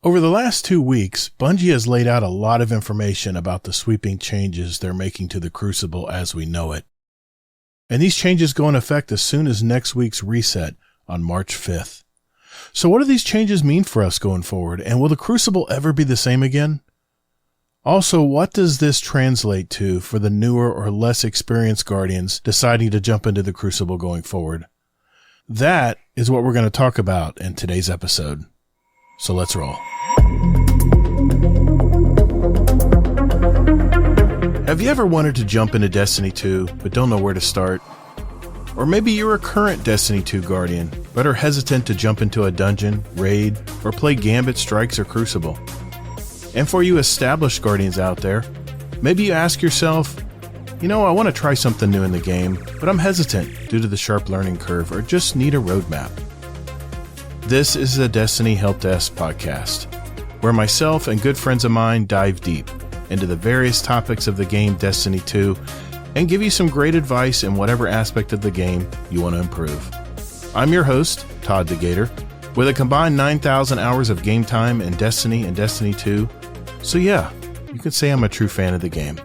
Over the last 2 weeks, Bungie has laid out a lot of information about the sweeping changes they're making to the Crucible as we know it. And these changes go in effect as soon as next week's reset on March 5th. So what do these changes mean for us going forward? And will the Crucible ever be the same again? Also, what does this translate to for the newer or less experienced Guardians deciding to jump into the Crucible going forward? That is what we're going to talk about in today's episode. So let's roll. Have you ever wanted to jump into Destiny 2 but don't know where to start? Or maybe you're a current Destiny 2 Guardian but are hesitant to jump into a dungeon, raid, or play Gambit, Strikes, or Crucible. And for you established Guardians out there, maybe you ask yourself, I want to try something new in the game, but I'm hesitant due to the sharp learning curve or just need a roadmap. This is the Destiny Help Desk Podcast, where myself and good friends of mine dive deep into the various topics of the game Destiny 2 and give you some great advice in whatever aspect of the game you want to improve. I'm your host, ToddtheGatr, with a combined 9,000 hours of game time in Destiny and Destiny 2. So yeah, you can say I'm a true fan of the game.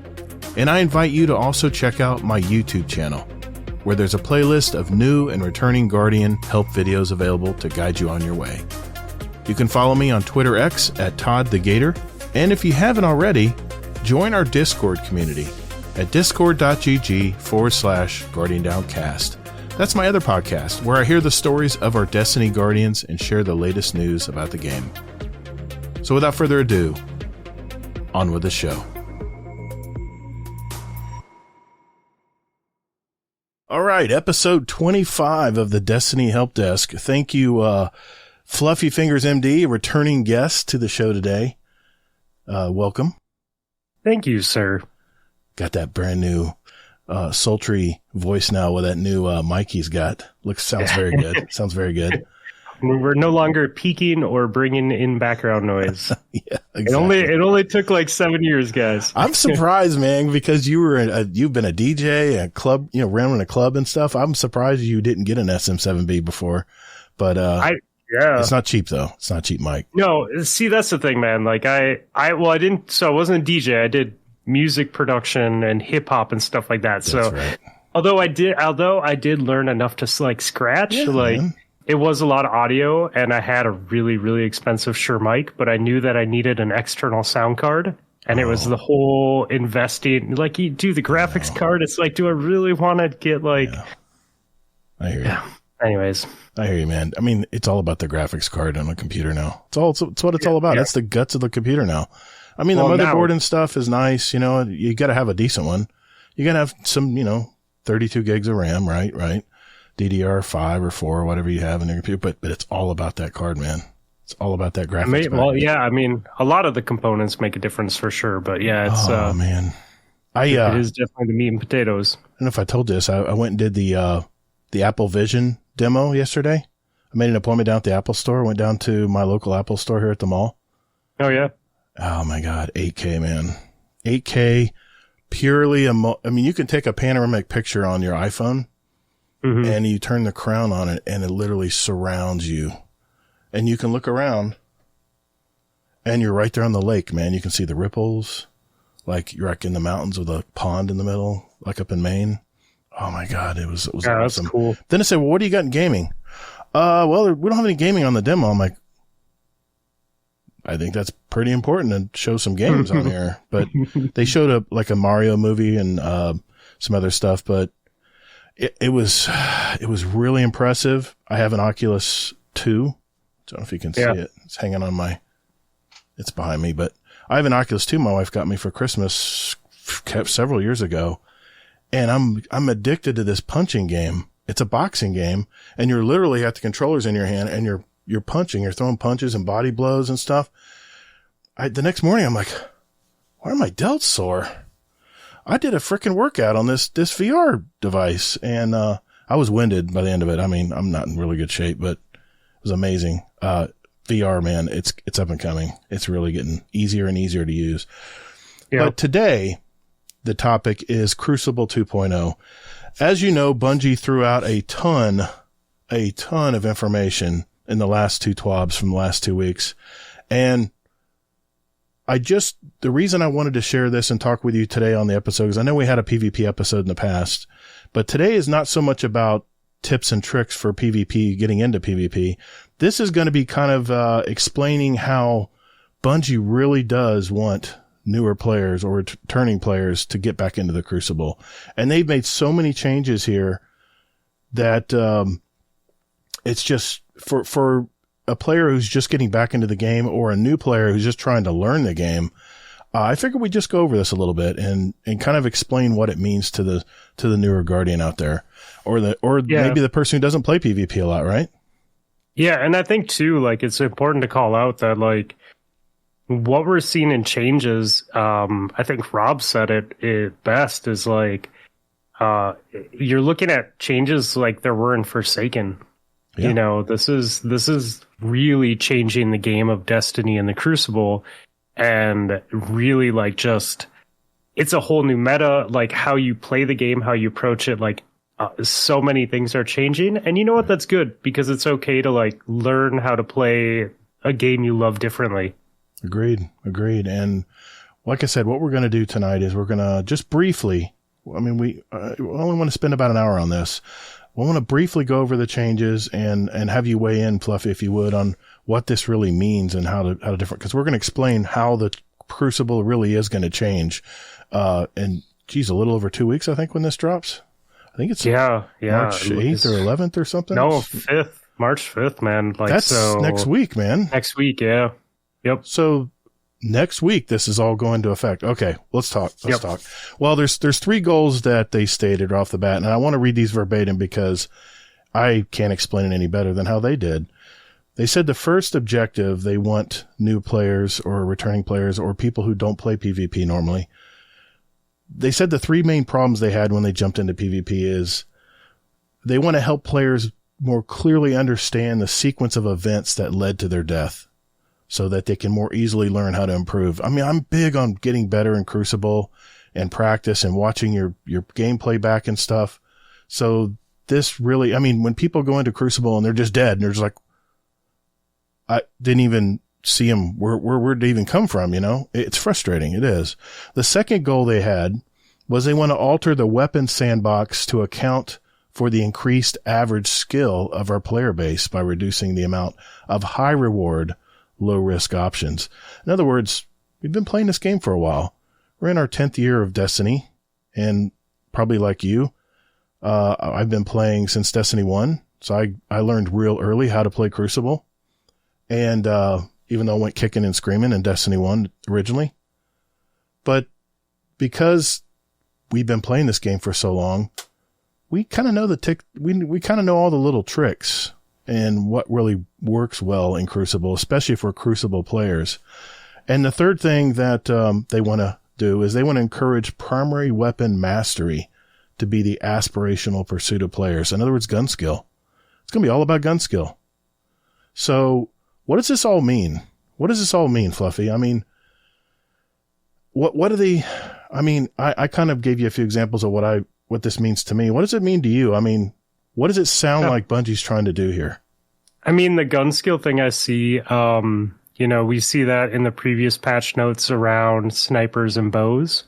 And I invite you to also check out my YouTube channel, where there's a playlist of new and returning Guardian help videos available to guide you on your way. You can follow me on Twitter X at ToddtheGatr, and if you haven't already, join our Discord community at discord.gg/GuardianDownCast. That's my other podcast, where I hear the stories of our Destiny Guardians and share the latest news about the game. So without further ado, on with the show. All right, episode 25 of the Destiny Help Desk. Thank you, FluffyFingersMD, returning guest to the show today. Welcome. Thank you, sir. Got that brand new sultry voice now with that new mic he's got. Sounds very good. Sounds very good. We're no longer peaking or bringing in background noise. Yeah, exactly. It only took like 7 years, guys. I'm surprised, man, because you've been a DJ, a club, running a club and stuff. I'm surprised you didn't get an SM7B before, but it's not cheap though. It's not a cheap mic. No, see, that's the thing, man. Like I wasn't a DJ. I did music production and hip hop and stuff like that. That's right. Although I did learn enough to scratch, man. It was a lot of audio, and I had a really, really expensive Shure mic, but I knew that I needed an external sound card, and it was the whole investing. Like, you do the graphics card, it's like, do I really want to get I hear you. Anyways. I hear you, man. I mean, it's all about the graphics card on a computer now. It's what it's all about. Yeah. That's the guts of the computer now. I mean, the motherboard and stuff is nice. You got to have a decent one. You got to have some, 32 gigs of RAM, right? DDR5 or 4 or whatever you have in your computer, but it's all about that card, man. It's all about that graphics card. I mean, a lot of the components make a difference for sure, but yeah, it's man. It is definitely the meat and potatoes. I don't know if I told you this. I went and did the Apple Vision demo yesterday. I made an appointment down at the Apple store. Went down to my local Apple store here at the mall. Oh yeah. Oh my God, 8K, man. 8K purely you can take a panoramic picture on your iPhone. Mm-hmm. And you turn the crown on it, and it literally surrounds you. And you can look around, and you're right there on the lake, man. You can see the ripples, like you're like in the mountains with a pond in the middle, like up in Maine. Oh my God, it was awesome. That's cool. Then I said, well, what do you got in gaming? Well, we don't have any gaming on the demo. I'm like, I think that's pretty important to show some games on here. But they showed up like a Mario movie and some other stuff, but It was really impressive. I have an Oculus 2. I don't know if you can see it. It's hanging on it's behind me, but I have an Oculus 2 my wife got me for Christmas several years ago. And I'm addicted to this punching game. It's a boxing game, and you're literally got the controllers in your hand, and you're punching, you're throwing punches and body blows and stuff. The next morning I'm like, why are my delts sore? I did a freaking workout on this VR device, and I was winded by the end of it. I mean, I'm not in really good shape, but it was amazing. VR, man, it's up and coming. It's really getting easier and easier to use. Yeah. But today, the topic is Crucible 2.0. As you know, Bungie threw out a ton of information in the last two TWABs from the last 2 weeks. And the reason I wanted to share this and talk with you today on the episode is I know we had a PvP episode in the past, but today is not so much about tips and tricks for PvP, getting into PvP. This is going to be kind of explaining how Bungie really does want newer players or returning players to get back into the Crucible. And they've made so many changes here that it's just for a player who's just getting back into the game or a new player who's just trying to learn the game. I figured we'd just go over this a little bit and kind of explain what it means to the newer Guardian out there, or maybe the person who doesn't play PvP a lot, right? Yeah, and I think too, like, it's important to call out that, like, what we're seeing in changes, I think Rob said it best, is like, you're looking at changes like there were in Forsaken. Yeah. You know, this is really changing the game of Destiny and the Crucible, and really, like, just, it's a whole new meta, like how you play the game, how you approach it, like, so many things are changing. And you know what? That's good, because it's okay to, like, learn how to play a game you love differently. Agreed. And like I said, what we're going to do tonight is we're going to just briefly, I mean, we only want to spend about an hour on this. We want to briefly go over the changes and have you weigh in, Fluffy, if you would, on what this really means and how to different, because we're going to explain how the Crucible really is going to change. And geez, a little over 2 weeks, I think, when this drops. I think it's March 8th or 11th or something. No, 5th, March 5th, man. Like, that's next week, man. Next week, yeah. Yep. So next week, this is all going to affect. Okay, let's talk. Let's talk. Well, there's 3 goals that they stated off the bat, and I want to read these verbatim because I can't explain it any better than how they did. They said the first objective, they want new players or returning players or people who don't play PvP normally. They said the 3 main problems they had when they jumped into PvP is they want to help players more clearly understand the sequence of events that led to their death, so that they can more easily learn how to improve. I mean, I'm big on getting better in Crucible and practice and watching your gameplay back and stuff. So this really, I mean, when people go into Crucible and they're just dead and they're just like, I didn't even see them, where'd they even come from, you know? It's frustrating. It is. The second goal they had was they want to alter the weapon sandbox to account for the increased average skill of our player base by reducing the amount of high reward, low risk options. In other words, we've been playing this game for a while. We're in our 10th year of Destiny, and probably like you, I've been playing since Destiny 1. So I learned real early how to play Crucible. And, even though I went kicking and screaming in Destiny 1 originally, but because we've been playing this game for so long, we kind of know we kind of know all the little tricks and what really works well in Crucible, especially for Crucible players. And the third thing that they want to do is they want to encourage primary weapon mastery to be the aspirational pursuit of players. In other words, gun skill. It's going to be all about gun skill. So what does this all mean? What does this all mean, Fluffy? I mean, what are the, I mean, I kind of gave you a few examples of what this means to me. What does it mean to you? I mean, what does it sound like Bungie's trying to do here? I mean, the gun skill thing I see, you know, we see that in the previous patch notes around snipers and bows.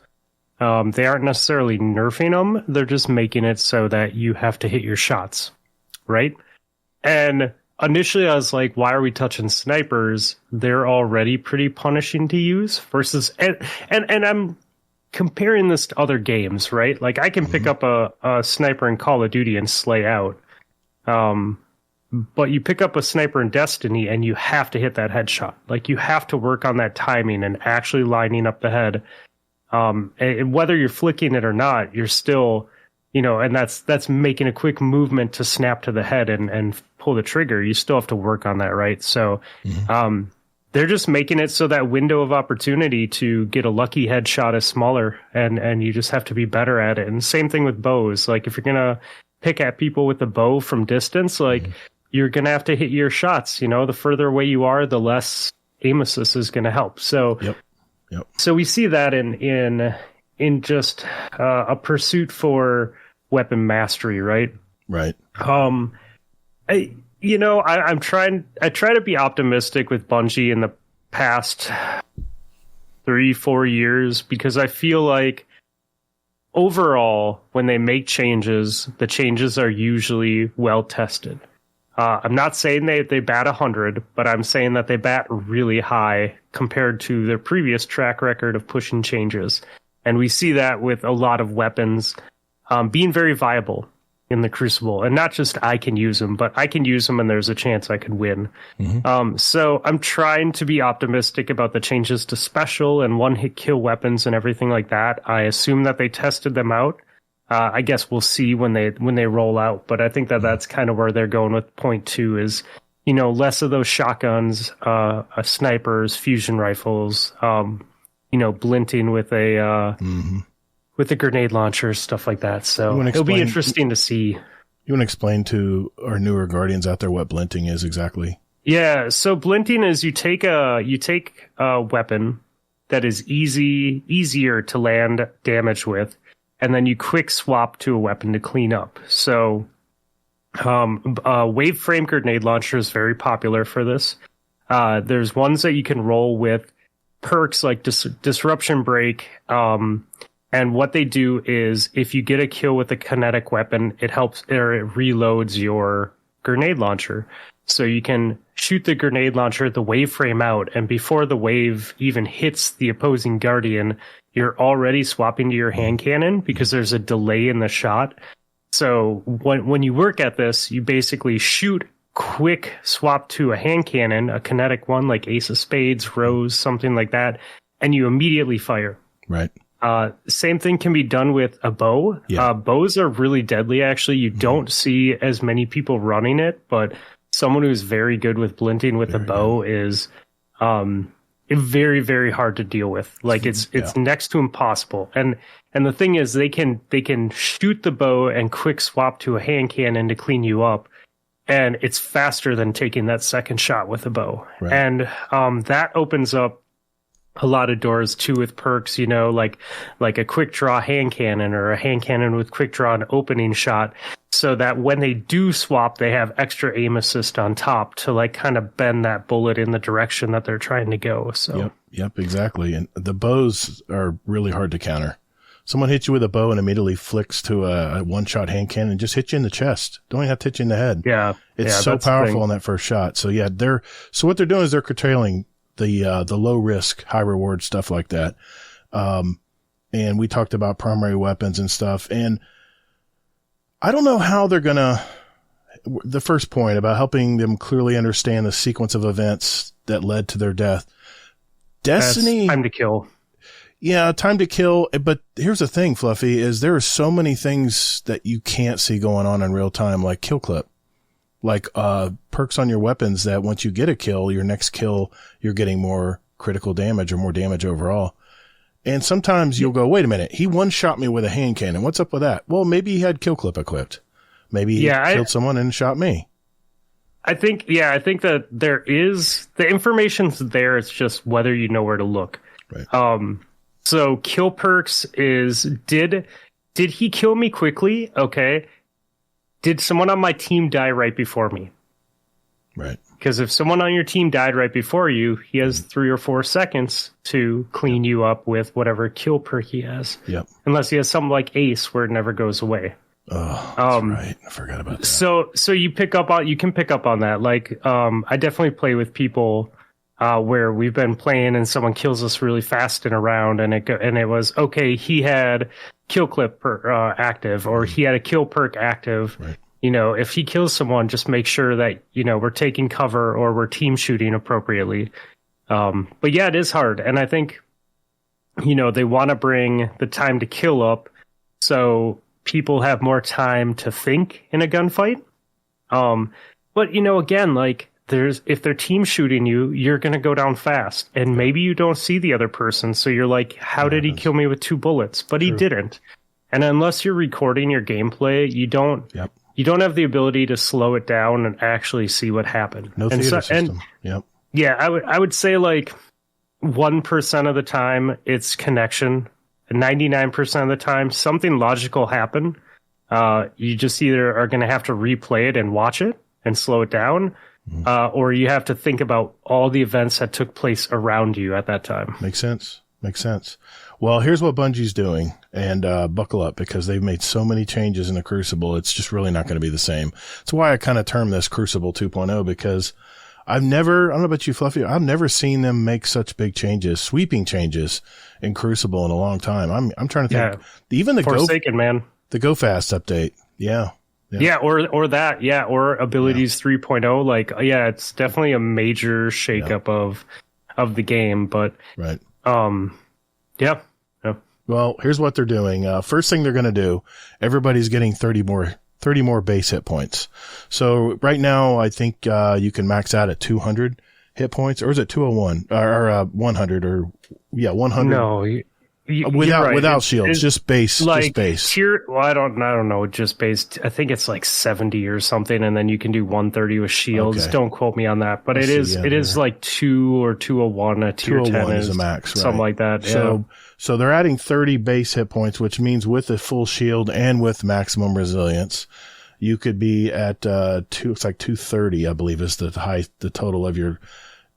They aren't necessarily nerfing them. They're just making it so that you have to hit your shots, right? And initially I was like, why are we touching snipers? They're already pretty punishing to use versus, and I'm comparing this to other games, right? Like, I can pick up a sniper in Call of Duty and slay out. But you pick up a sniper in Destiny and you have to hit that headshot. Like, you have to work on that timing and actually lining up the head. And whether you're flicking it or not, you're still, you know, and that's making a quick movement to snap to the head and pull the trigger. You still have to work on that, right? So, they're just making it so that window of opportunity to get a lucky headshot is smaller, and you just have to be better at it. And same thing with bows. Like, if you're gonna pick at people with a bow from distance, like, you're gonna have to hit your shots. You know, the further away you are, the less aim assist is gonna help. So, so we see that in just a pursuit for weapon mastery, right? Right. I try to be optimistic with Bungie in the past 3-4 years, because I feel like overall, when they make changes, the changes are usually well tested. I'm not saying they bat 100, but I'm saying that they bat really high compared to their previous track record of pushing changes. And we see that with a lot of weapons being very viable in the Crucible. And not just I can use them, but I can use them and there's a chance I could win. So I'm trying to be optimistic about the changes to special and one-hit kill weapons and everything like that. I assume that they tested them out. I guess we'll see when they roll out, but I think that that's kind of where they're going with point 2 is, you know, less of those shotguns, snipers, fusion rifles, you know, blinting with a grenade launcher, stuff like that. So it'll be interesting to see. You want to explain to our newer Guardians out there what blinting is exactly? Yeah, so blinting is you take a weapon that is easier to land damage with, and then you quick swap to a weapon to clean up. So wave frame grenade launcher is very popular for this. There's ones that you can roll with perks like disruption break. And what they do is if you get a kill with a kinetic weapon, it reloads your grenade launcher. So you can shoot the grenade launcher, the wave frame out, and before the wave even hits the opposing Guardian, you're already swapping to your hand cannon because there's a delay in the shot. So when you work at this, you basically shoot, quick swap to a hand cannon, a kinetic one like Ace of Spades, Rose, something like that, and you immediately fire. Right. Same thing can be done with a bow. Yeah. Bows are really deadly, actually. You don't see as many people running it, but someone who's very good with blinting with a bow is very, very hard to deal with. Like it's next to impossible. And the thing is they can shoot the bow and quick swap to a hand cannon to clean you up. And it's faster than taking that second shot with a bow. Right. And that opens up a lot of doors too with perks, you know, like a quick draw hand cannon or a hand cannon with quick draw and opening shot, so that when they do swap, they have extra aim assist on top to like kind of bend that bullet in the direction that they're trying to go. So yep, exactly. And the bows are really hard to counter. Someone hits you with a bow and immediately flicks to a one-shot hand cannon and just hits you in the chest. Don't even have to hit you in the head. Yeah, it's so powerful on that first shot. So yeah, so what they're doing is they're curtailing the low risk, high reward stuff like that. And we talked about primary weapons and stuff. And I don't know how they're the first point about helping them clearly understand the sequence of events that led to their death. Destiny. That's time to kill. Yeah, time to kill. But here's the thing, Fluffy, is there are so many things that you can't see going on in real time, like kill clip. Like perks on your weapons that once you get a kill, your next kill, you're getting more critical damage or more damage overall. And sometimes you'll go, wait a minute, he one-shot me with a hand cannon. What's up with that? Well, maybe he had kill clip equipped. Maybe he killed someone and shot me. I think that there is, the information's there. It's just whether you know where to look. Right. So kill perks is, did he kill me quickly? Okay. Did someone on my team die right before me? Right. Because if someone on your team died right before you, he has 3 or 4 seconds to clean you up with whatever kill perk he has. Yep. Unless he has something like Ace where it never goes away. Oh, that's right. I forgot about that. So you can pick up on that. Like, I definitely play with people where we've been playing and someone kills us really fast in a round, and it was okay. He had kill clip active, or he had a kill perk active. Right. You know, if he kills someone, just make sure that, you know, we're taking cover or we're team shooting appropriately. But yeah, it is hard. And I think, you know, they want to bring the time to kill up so people have more time to think in a gunfight. But, you know, again, like, if they're team shooting you, you're going to go down fast. And maybe you don't see the other person. So you're like, how did he kill me with 2 bullets? But he didn't. And unless you're recording your gameplay, you don't have the ability to slow it down and actually see what happened. No theater system. Yep. Yeah, I would say like 1% of the time it's connection. 99% of the time something logical happened. You just either are going to have to replay it and watch it and slow it down, or you have to think about all the events that took place around you at that time. Makes sense. Well, here's what Bungie's doing, and buckle up because they've made so many changes in the Crucible. It's just really not going to be the same. That's why I kind of term this Crucible 2.0 because I don't know about you, Fluffy, I've never seen them make such big changes, sweeping changes in Crucible in a long time. I'm trying to think. Even the the Go Fast update. Yeah, or abilities 3.0. Like, it's definitely a major shakeup of the game, but right. Yeah. Well, here's what they're doing. First thing they're going to do, everybody's getting 30 more base hit points. So right now, I think you can max out at 200 hit points, or is it 201 or 100 100? No, without shields, just base. Like just base. I don't know, just base. I think it's like 70 or something, and then you can do 130 with shields. Okay. Don't quote me on that, but it is like 2 or 201. A tier 10 is a max, right? Something like that. So they're adding 30 base hit points, which means with a full shield and with maximum resilience, you could be at it's like 230, I believe, is the total of your,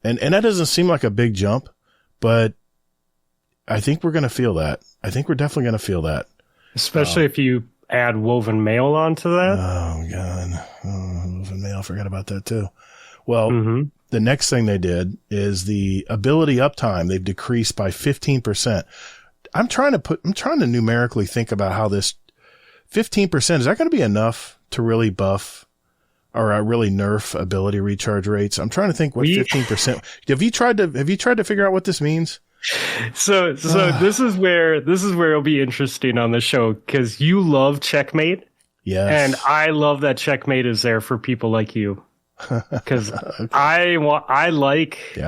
and that doesn't seem like a big jump, but I think we're going to feel that. I think we're definitely going to feel that. Especially if you add woven mail onto that. Oh, God. Woven mail. I forgot about that, too. Well, the next thing they did is the ability uptime. They've decreased by 15%. I'm trying to numerically think about how this 15%, is that going to be enough to really buff or really nerf ability recharge rates? I'm trying to think what 15%. Have you tried to figure out what this means? So this is where it'll be interesting on the show because you love Checkmate. Yes. And I love that Checkmate is there for people like you. Because okay. I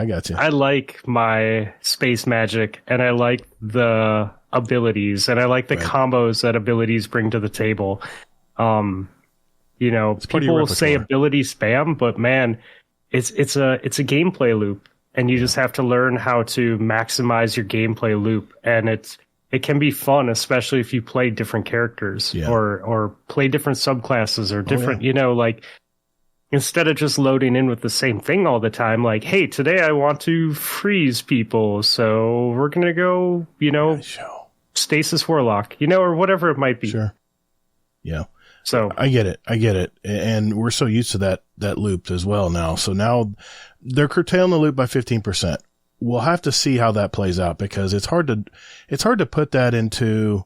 got you. I like my space magic, and I like the abilities, and I like the combos that abilities bring to the table. People say ability spam, but man, it's a gameplay loop, and you just have to learn how to maximize your gameplay loop, and it can be fun, especially if you play different characters or play different subclasses or different, instead of just loading in with the same thing all the time, like, hey, today I want to freeze people, so we're going to go, Stasis Warlock, or whatever it might be. Sure. Yeah. So I get it. And we're so used to that loop as well now. So now they're curtailing the loop by 15%. We'll have to see how that plays out because it's hard to put that into,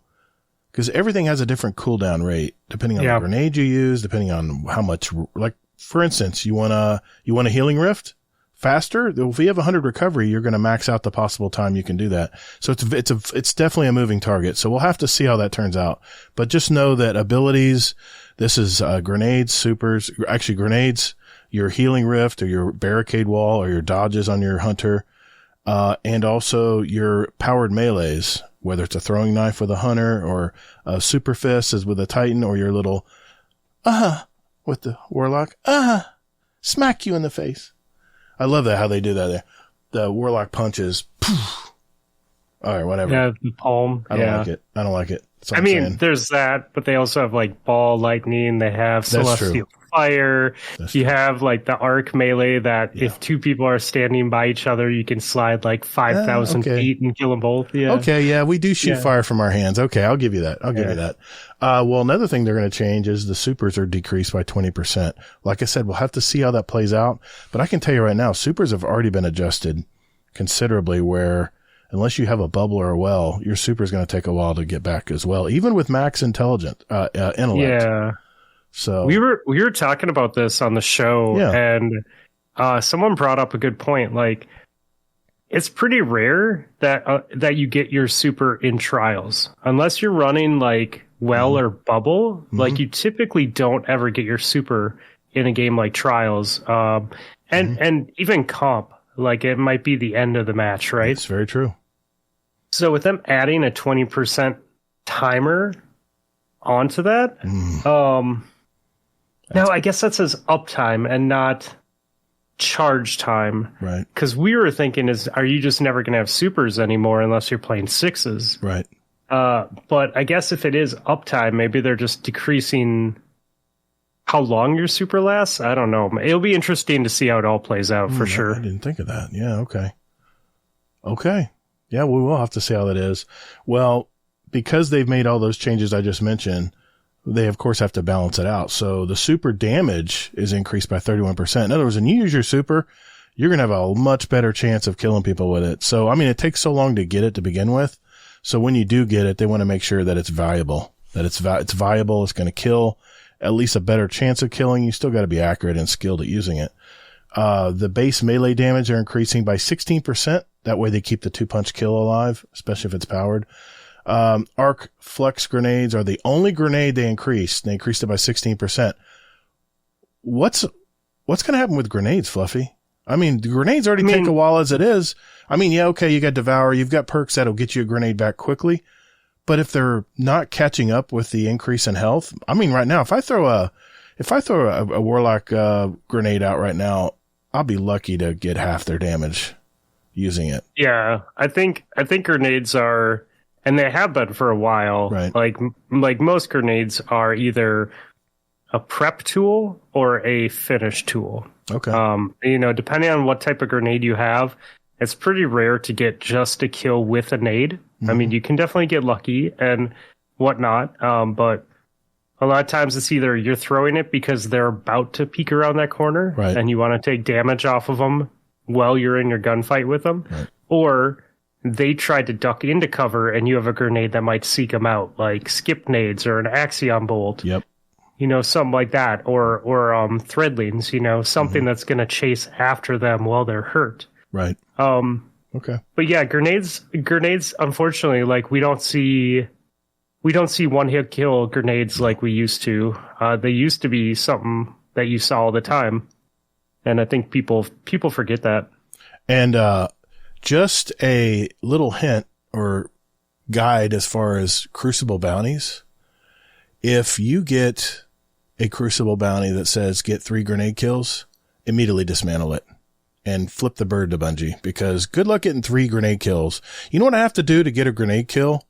because everything has a different cooldown rate depending on the grenade you use, depending on how much, like, for instance, you want a healing rift faster. If you have 100 recovery, you're going to max out the possible time you can do that. So it's definitely a moving target. So we'll have to see how that turns out. But just know that abilities, this is grenades, supers, actually grenades, your healing rift or your barricade wall or your dodges on your hunter, and also your powered melees, whether it's a throwing knife with a hunter or a super fist is with a titan or your little with the warlock, smack you in the face. I love that, how they do that there. The warlock punches. Poof. All right, whatever. Yeah, the palm. I don't like it. I mean, there's that, but they also have like ball lightning. They have celestial fire. You have like the arc melee that if two people are standing by each other, you can slide like 5,000 feet and kill them both. Yeah. Okay. Yeah, we do shoot fire from our hands. Okay, I'll give you that. I'll give you that. Well, another thing they're going to change is the supers are decreased by 20%. Like I said, we'll have to see how that plays out. But I can tell you right now, supers have already been adjusted considerably were, unless you have a bubble or a well, your super is going to take a while to get back as well, even with max intellect. Yeah. So we were talking about this on the show, and someone brought up a good point. Like, it's pretty rare that you get your super in trials, unless you're running like well or bubble. Like, you typically don't ever get your super in a game like trials, and even comp. Like, it might be the end of the match, right? It's very true. So with them adding a 20% timer onto that, now I guess that says uptime and not charge time. Right. Because we were thinking are you just never going to have supers anymore unless you're playing sixes? Right. But I guess if it is uptime, maybe they're just decreasing how long your super lasts, I don't know. It'll be interesting to see how it all plays out for sure. I didn't think of that. Yeah, okay. Yeah, we will have to see how that is. Well, because they've made all those changes I just mentioned, they of course have to balance it out. So the super damage is increased by 31%. In other words, when you use your super, you're going to have a much better chance of killing people with it. So, I mean, it takes so long to get it to begin with. So when you do get it, they want to make sure that it's viable, it's viable. It's going to kill, at least a better chance of killing. You still got to be accurate and skilled at using it. The base melee damage are increasing by 16%. That way they keep the 2-punch kill alive, especially if it's powered. Arc flex grenades are the only grenade they increased. They increased it by 16%. What's going to happen with grenades, Fluffy? I mean, the grenades already take a while as it is. I mean, yeah, okay, you got Devour, you've got perks that'll get you a grenade back quickly. But if they're not catching up with the increase in health, I mean, right now, if I throw a Warlock grenade out right now, I'll be lucky to get half their damage using it. Yeah, I think grenades are, and they have been for a while. Right. Like most grenades are either a prep tool or a finish tool. Okay. Depending on what type of grenade you have, it's pretty rare to get just a kill with a nade. Mm-hmm. I mean, you can definitely get lucky and whatnot, but a lot of times it's either you're throwing it because they're about to peek around that corner, right, and you want to take damage off of them while you're in your gunfight with them, right, or they tried to duck into cover and you have a grenade that might seek them out, like skip nades or an Axion bolt. Yep. Something like that, or threadlings, something that's going to chase after them while they're hurt. Right. Okay. But yeah, grenades, unfortunately, like we don't see one-hit kill grenades like we used to. They used to be something that you saw all the time. And I think people forget that. And just a little hint or guide as far as Crucible bounties. If you get a Crucible bounty that says get 3 grenade kills, immediately dismantle it and flip the bird to Bungie, because good luck getting 3 grenade kills. You know what I have to do to get a grenade kill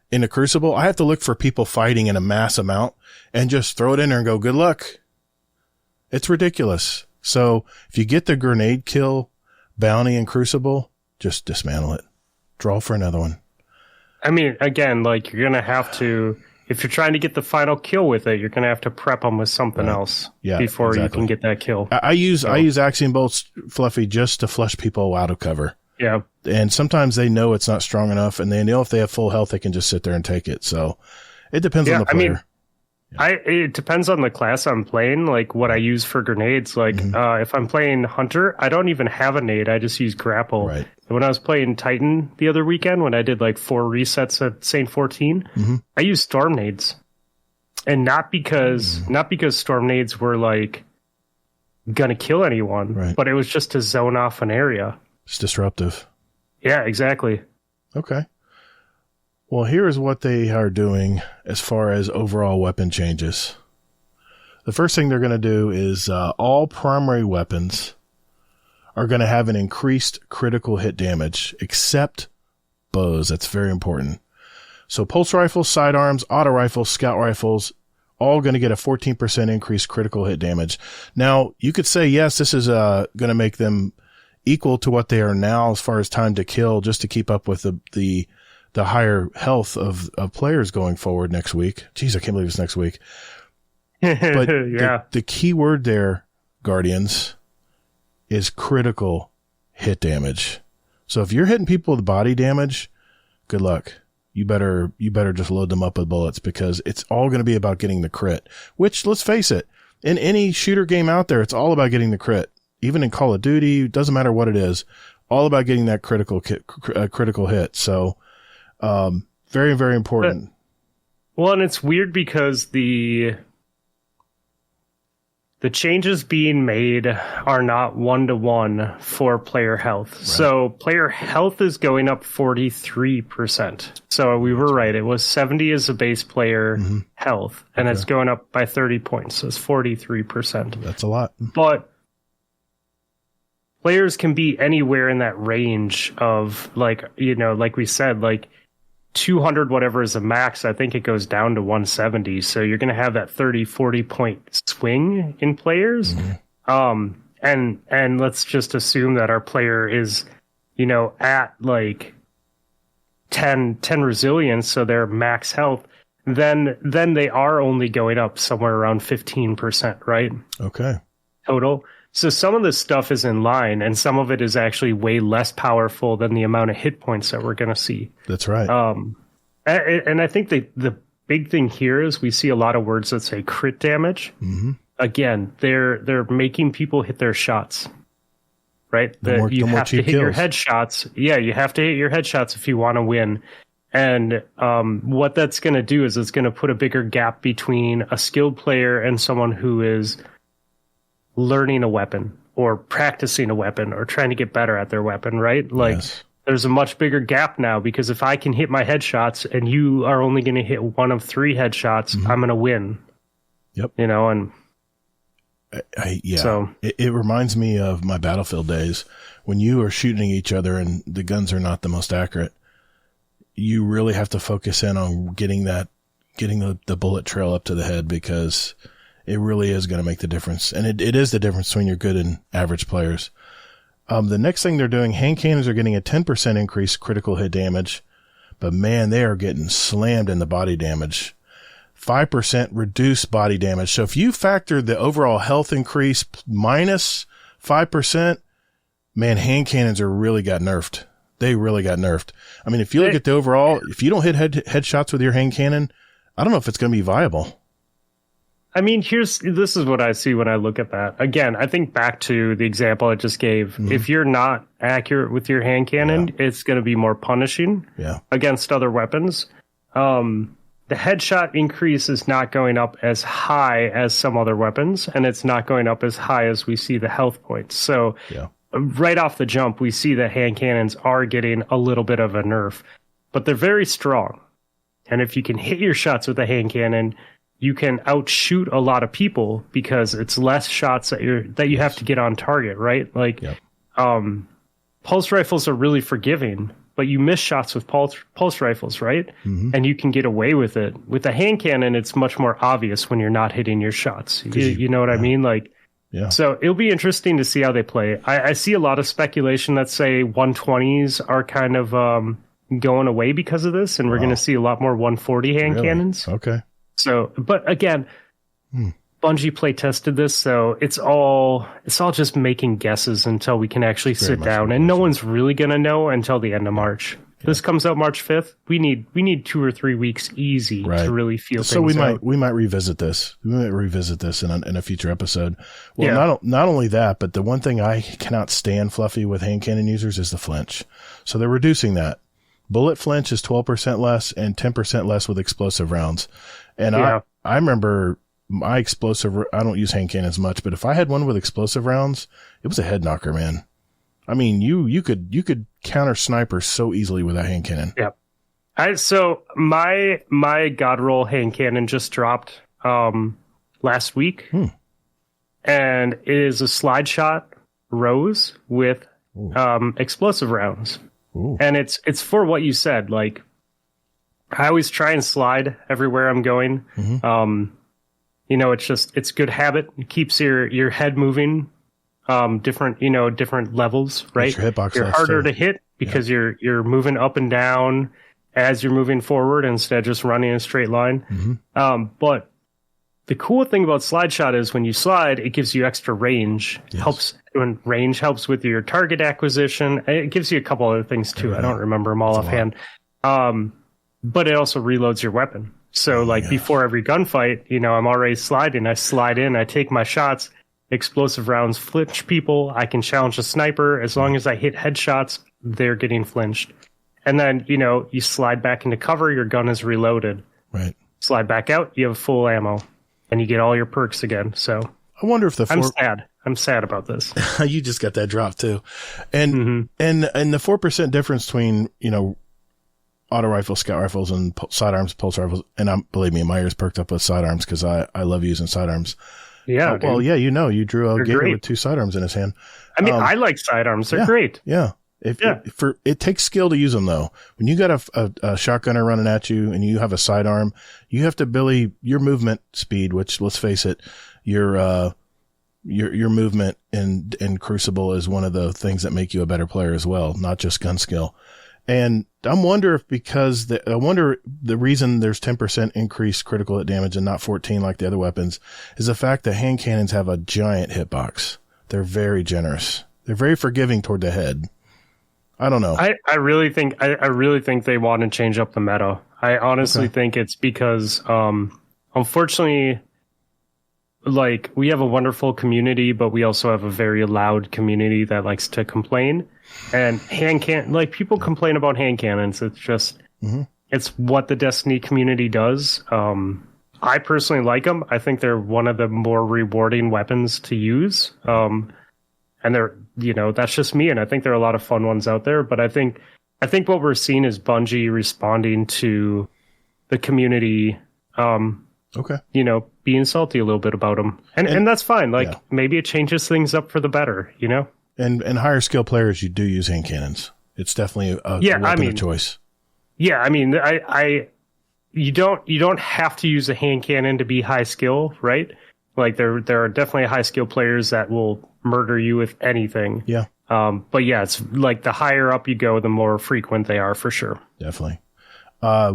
in a Crucible? I have to look for people fighting in a mass amount and just throw it in there and go, good luck. It's ridiculous. So if you get the grenade kill bounty in Crucible, just dismantle it. Draw for another one. I mean, again, like you're going to have to, if you're trying to get the final kill with it, you're going to have to prep them with something else before you can get that kill. I use Axion bolts, Fluffy, just to flush people out of cover. Yeah. And sometimes they know it's not strong enough, and they know if they have full health, they can just sit there and take it. So it depends on the player. I mean, it depends on the class I'm playing, like what I use for grenades. Like if I'm playing Hunter, I don't even have a nade. I just use grapple. Right. When I was playing Titan the other weekend, when I did like 4 resets at Saint 14, I used storm nades. And not because storm nades were like gonna kill anyone, right, but it was just to zone off an area. It's disruptive. Yeah, exactly. Okay. Well, here's what they are doing as far as overall weapon changes. The first thing they're going to do is all primary weapons are going to have an increased critical hit damage, except bows. That's very important. So pulse rifles, sidearms, auto rifles, scout rifles, all going to get a 14% increased critical hit damage. Now, you could say, yes, this is going to make them equal to what they are now as far as time to kill, just to keep up with the higher health of players going forward next week. Jeez, I can't believe it's next week. But yeah, the key word there, Guardians, is critical hit damage. So if you're hitting people with body damage, good luck. You better just load them up with bullets, because it's all going to be about getting the crit, which, let's face it, in any shooter game out there, it's all about getting the crit. Even in Call of Duty, doesn't matter what it is, all about getting that critical hit. So, very, very important. Well, and it's weird because the changes being made are not 1-to-1 for player health. Right. So player health is going up 43%. So we were right. It was 70 as a base player health, and it's going up by 30 points. So it's 43%. That's a lot. But players can be anywhere in that range of, like, like we said, like 200 whatever is the max. I think it goes down to 170. So you're going to have that 30-40 point swing in players. And let's just assume that our player is, at like 10 resilience, so they're max health. Then they are only going up somewhere around 15%, right? Okay. Total. So some of this stuff is in line, and some of it is actually way less powerful than the amount of hit points that we're going to see. That's right. And I think the big thing here is we see a lot of words that say crit damage. Again, they're making people hit their shots, right? You have to hit your headshots. Yeah, you have to hit your headshots if you want to win. And what that's going to do is it's going to put a bigger gap between a skilled player and someone who is learning a weapon or practicing a weapon or trying to get better at their weapon, right? Like there's a much bigger gap now, because if I can hit my headshots and you are only going to hit one of 3 headshots, I'm going to win. Yep. And so it reminds me of my Battlefield days when you are shooting each other and the guns are not the most accurate. You really have to focus in on getting the bullet trail up to the head, because it really is going to make the difference. And it is the difference between your good and average players. The next thing they're doing, hand cannons are getting a 10% increase critical hit damage, but man, they are getting slammed in the body damage. 5% reduced body damage. So if you factor the overall health increase minus 5%, man, hand cannons really got nerfed. They really got nerfed. I mean, if you look at the overall, if you don't hit headshots with your hand cannon, I don't know if it's going to be viable. I mean, this is what I see when I look at that. Again, I think back to the example I just gave. If you're not accurate with your hand cannon, it's going to be more punishing against other weapons. The headshot increase is not going up as high as some other weapons, and it's not going up as high as we see the health points. So right off the jump, we see that hand cannons are getting a little bit of a nerf, but they're very strong. And if you can hit your shots with a hand cannon, you can outshoot a lot of people, because it's less shots that you have to get on target, right? Like, pulse rifles are really forgiving, but you miss shots with pulse rifles, right? And you can get away with it. With a hand cannon, it's much more obvious when you're not hitting your shots. You know what I mean? Like, so it'll be interesting to see how they play. I see a lot of speculation that say 120s are kind of going away because of this, and we're going to see a lot more 140 hand cannons. Okay. So, but again, Bungie play tested this, so it's all just making guesses until we can actually sit down, and no one's really gonna know until the end of March. This comes out March 5th. We need 2 or 3 weeks easy to really feel things out. We might revisit this. We might revisit this in a future episode. Well, not only that, but the one thing I cannot stand, Fluffy, with hand cannon users is the flinch. So they're reducing that. Bullet flinch is 12% less and 10% less with explosive rounds. And I remember my explosive, I don't use hand cannons much, but if I had one with explosive rounds, it was a head knocker, man. I mean, you could counter snipers so easily with that hand cannon. Yeah. So my God roll hand cannon just dropped last week, and it is a slide shot rose with explosive rounds. And it's for what you said. Like, I always try and slide everywhere I'm going. It's good habit. It keeps your head moving, different levels, right? Your hitbox you're harder to hit because you're moving up and down as you're moving forward instead of just running in a straight line. But the cool thing about slide shot is when you slide, it gives you extra range. When range helps with your target acquisition. It gives you a couple other things too. I don't remember them all offhand. But it also reloads your weapon. So before every gunfight, I'm already sliding. I slide in, I take my shots, explosive rounds flinch people. I can challenge a sniper. As long as I hit headshots, they're getting flinched. And then, you slide back into cover, your gun is reloaded. Right. Slide back out, you have full ammo. And you get all your perks again. So I wonder if I'm sad about this. You just got that drop too. And and the 4% difference between, auto rifles, scout rifles, and sidearms, pulse rifles. And believe me, my ears perked up with sidearms because I love using sidearms. Yeah. You drew a gator with 2 sidearms in his hand. I mean, I like sidearms. They're great. Yeah. It takes skill to use them though. When you got a shotgunner running at you and you have a sidearm, you have to your movement speed, which let's face it, your movement in Crucible is one of the things that make you a better player as well, not just gun skill. And I wonder the reason there's 10% increased critical hit damage and not 14 like the other weapons is the fact that hand cannons have a giant hitbox. They're very generous. They're very forgiving toward the head. I don't know. I really think they want to change up the meta. I honestly think it's because unfortunately, like, we have a wonderful community, but we also have a very loud community that likes to complain. And people complain about hand cannons. It's just, it's what the Destiny community does. I personally like them. I think they're one of the more rewarding weapons to use. And they're, that's just me. And I think there are a lot of fun ones out there. But I think what we're seeing is Bungie responding to the community, being salty a little bit about them. And that's fine. Maybe it changes things up for the better, And higher skill players, you do use hand cannons. It's definitely a weapon of choice. Yeah, I mean, you don't have to use a hand cannon to be high skill, right? Like there are definitely high skill players that will murder you with anything. Yeah. But yeah, it's like the higher up you go, the more frequent they are for sure. Definitely.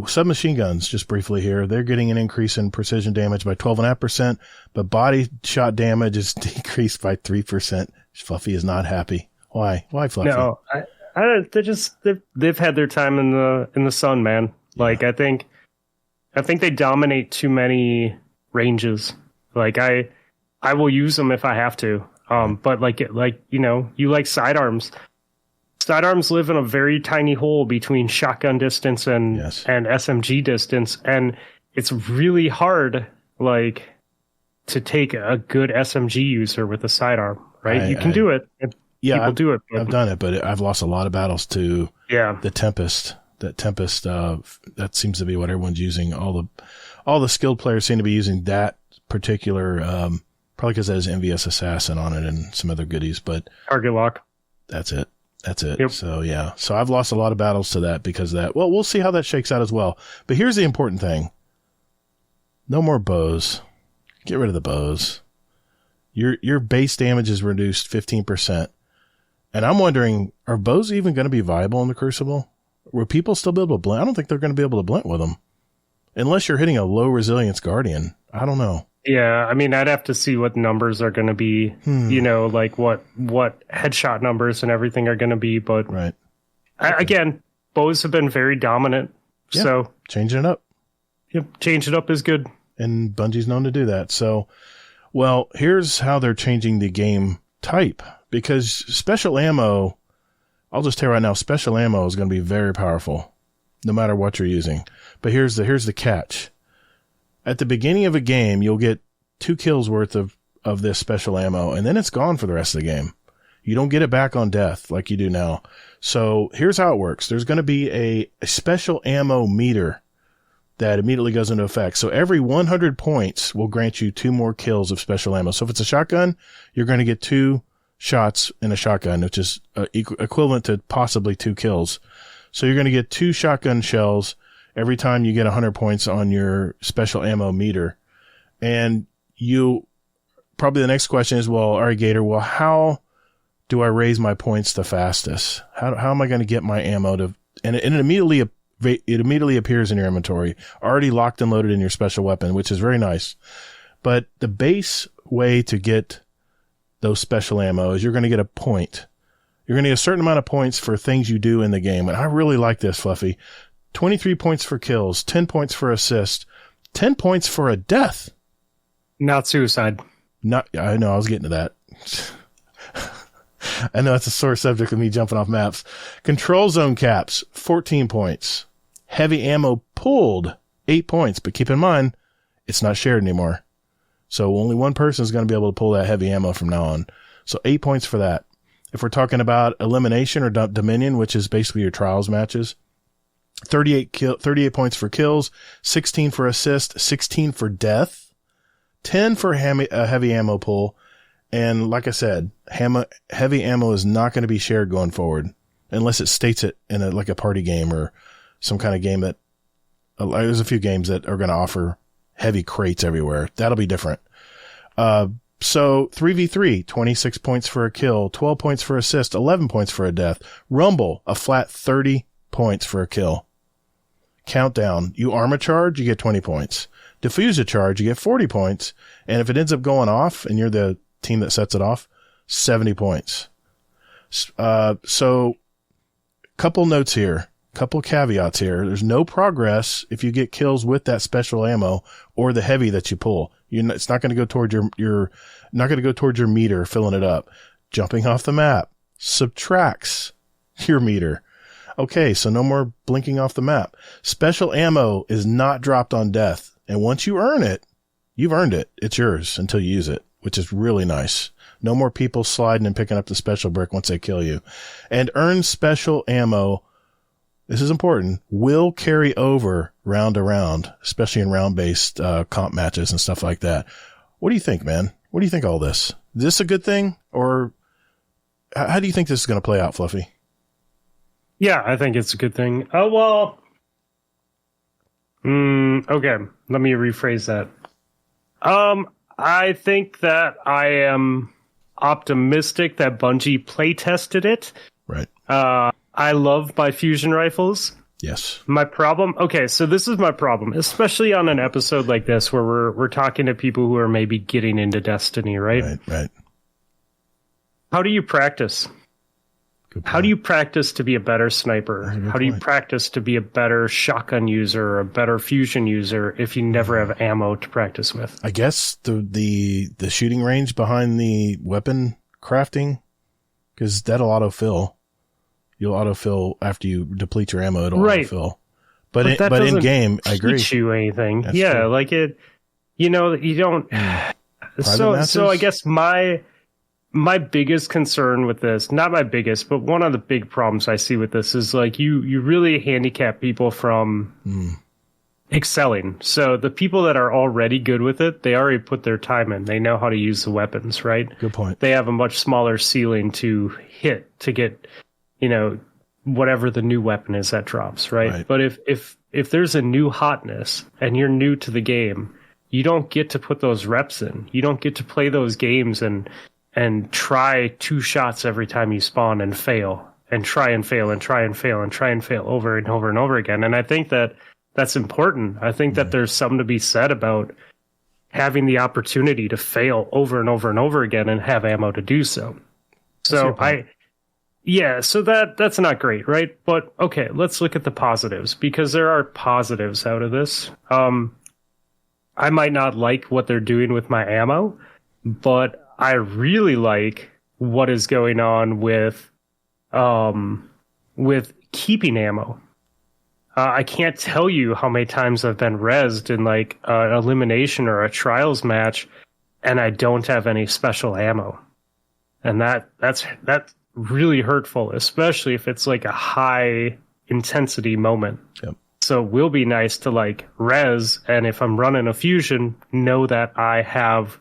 Submachine guns, just briefly here, they're getting an increase in precision damage by 12.5%, but body shot damage is decreased by 3%. Fluffy is not happy. Why, Fluffy? No, they've had their time in the sun, man. Like, I think they dominate too many ranges. Like, I will use them if I have to. But you like sidearms. Sidearms live in a very tiny hole between shotgun distance and SMG distance, and it's really hard, like, to take a good SMG user with a sidearm, right? You can do it. People do it. I've done it, but I've lost a lot of battles to the Tempest. That Tempest, that seems to be what everyone's using. All the skilled players seem to be using that particular, probably because it has Envious Assassin on it and some other goodies, but target lock. That's it. Yep. So I've lost a lot of battles to that because of that. Well, we'll see how that shakes out as well. But here's the important thing. No more bows. Get rid of the bows. Your base damage is reduced 15%. And I'm wondering, are bows even going to be viable in the Crucible? Will people still be able to blint? I don't think they're going to be able to blint with them. Unless you're hitting a low resilience Guardian. I don't know. Yeah, I mean, I'd have to see what numbers are going to be, like what headshot numbers and everything are going to be. But right. Again, bows have been very dominant. Yeah, so changing it up. Yep, change it up is good. And Bungie's known to do that. So, well, here's how they're changing the game type. Because special ammo, I'll just tell you right now, special ammo is going to be very powerful, no matter what you're using. But here's the catch. At the beginning of a game, you'll get 2 kills worth of this special ammo, and then it's gone for the rest of the game. You don't get it back on death like you do now. So here's how it works. There's going to be a special ammo meter that immediately goes into effect. So every 100 points will grant you 2 more kills of special ammo. So if it's a shotgun, you're going to get 2 shots in a shotgun, which is equivalent to possibly 2 kills. So you're going to get 2 shotgun shells every time you get 100 points on your special ammo meter. And probably the next question is, well, all right, Gator, well, how do I raise my points the fastest? How am I going to get my ammo to, and it immediately appears in your inventory, already locked and loaded in your special weapon, which is very nice. But the base way to get those special ammo is you're going to get a point. You're going to get a certain amount of points for things you do in the game. And I really like this, Fluffy. 23 points for kills, 10 points for assist, 10 points for a death. Not suicide. I know, I was getting to that. I know it's a sore subject with me jumping off maps. Control zone caps, 14 points. Heavy ammo pulled, 8 points. But keep in mind, it's not shared anymore. So only one person is going to be able to pull that heavy ammo from now on. So 8 points for that. If we're talking about elimination or Dominion, which is basically your trials matches, 38 points for kills, 16 for assist, 16 for death, 10 for heavy ammo pull. And like I said, heavy ammo is not going to be shared going forward. unless it states it in a party game or some kind of game that there's a few games that are going to offer heavy crates everywhere. That'll be different. So 3v3, 26 points for a kill, 12 points for assist, 11 points for a death. Rumble, a flat 30 points for a kill. Countdown, you arm a charge, you get 20 points. Defuse a charge, you get 40 points. And if it ends up going off and you're the team that sets it off, 70 points. So couple notes here, couple caveats here. There's no progress if you get kills with that special ammo or the heavy that you pull. It's not going to go toward your not going to go towards your meter, filling it up. Jumping off the map subtracts your meter. Okay, so no more blinking off the map. Special ammo is not dropped on death. And once you earn it, you've earned it. It's yours until you use it, which is really nice. No more people sliding and picking up the special brick once they kill you. And earned special ammo, this is important, will carry over round to round, especially in round-based comp matches and stuff like that. What do you think, man? What do you think of all this? Is this a good thing? Or how do you think this is going to play out, Fluffy? Yeah, I think it's a good thing. Oh, well. Okay, let me rephrase that. I think that I am optimistic that Bungie play tested it. Right. I love my fusion rifles. Yes. My problem. Okay, so this is my problem, especially on an episode like this where we're talking to people who are maybe getting into Destiny, right? Right. How do you practice? How do you practice to be a better sniper? How do you practice to be a better shotgun user or a better fusion user if you never have ammo to practice with? I guess the shooting range behind the weapon crafting, because that'll autofill. You'll autofill after you deplete your ammo. It'll autofill. But in game, I agree. Teach you anything? That's yeah, true. like it. You know, you don't. So I guess my biggest concern with this, not my biggest, but one of the big problems I see with this is like you really handicap people from excelling. So the people that are already good with it, they already put their time in. They know how to use the weapons, right? Good point. They have a much smaller ceiling to hit to get, whatever the new weapon is that drops, right? But if there's a new hotness and you're new to the game, you don't get to put those reps in. You don't get to play those games and try 2 shots every time you spawn and fail and try and fail and try and fail and try and fail over and over and over again. And I think that that's important. I think that there's something to be said about having the opportunity to fail over and over and over again and have ammo to do so. So so that's not great, right? But okay, let's look at the positives, because there are positives out of this. I might not like what they're doing with my ammo, but I really like what is going on with keeping ammo. I can't tell you how many times I've been rezzed in like an elimination or a trials match, and I don't have any special ammo, and that's really hurtful, especially if it's like a high intensity moment. Yep. So it will be nice to like res, and if I'm running a fusion, know that I have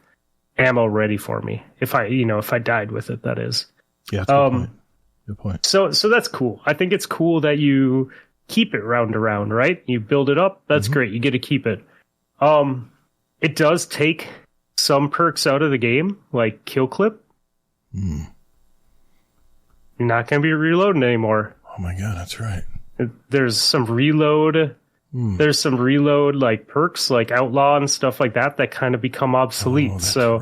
ammo ready for me if I died with it, that is. Yeah, that's good point. So that's cool. I think it's cool that you keep it round to round, right? You build it up, that's great. You get to keep it. It does take some perks out of the game, like kill clip. You're not going to be reloading anymore. Oh my god, that's right. There's some reload. There's some reload like perks like outlaw and stuff like that kind of become obsolete. So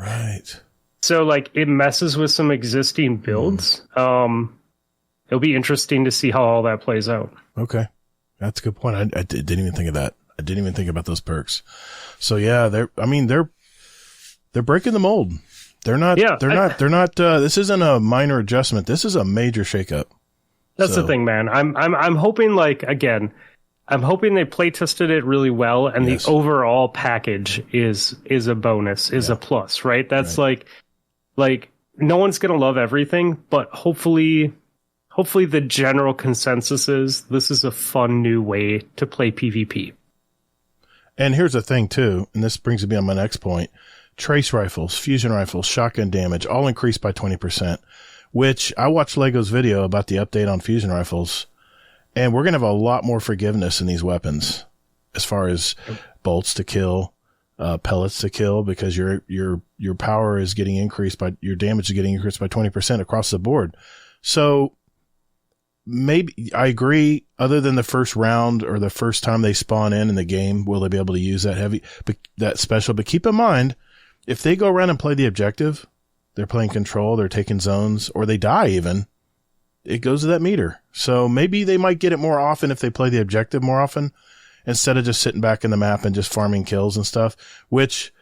like it messes with some existing builds. It'll be interesting to see how all that plays out. Okay. That's a good point. I didn't even think of that. I didn't even think about those perks. So yeah, they're breaking the mold. They're not this isn't a minor adjustment. This is a major shakeup. That's the thing, man. I'm hoping I'm hoping they play tested it really well, and the overall package is a bonus, is a plus, right? That's like no one's gonna love everything, but hopefully the general consensus is this is a fun new way to play PvP. And here's the thing too, and this brings me on my next point. Trace rifles, fusion rifles, shotgun damage, all increased by 20%. which I watched Lego's video about the update on fusion rifles, and we're going to have a lot more forgiveness in these weapons as far as bolts to kill, pellets to kill, because your power is getting increased by, your damage is getting increased by 20% across the board. So maybe I agree, other than the first round or the first time they spawn in the game, will they be able to use that special? But keep in mind, if they go around and play the objective, they're playing control, they're taking zones, or they die even, it goes to that meter. So maybe they might get it more often if they play the objective more often, instead of just sitting back in the map and just farming kills and stuff, which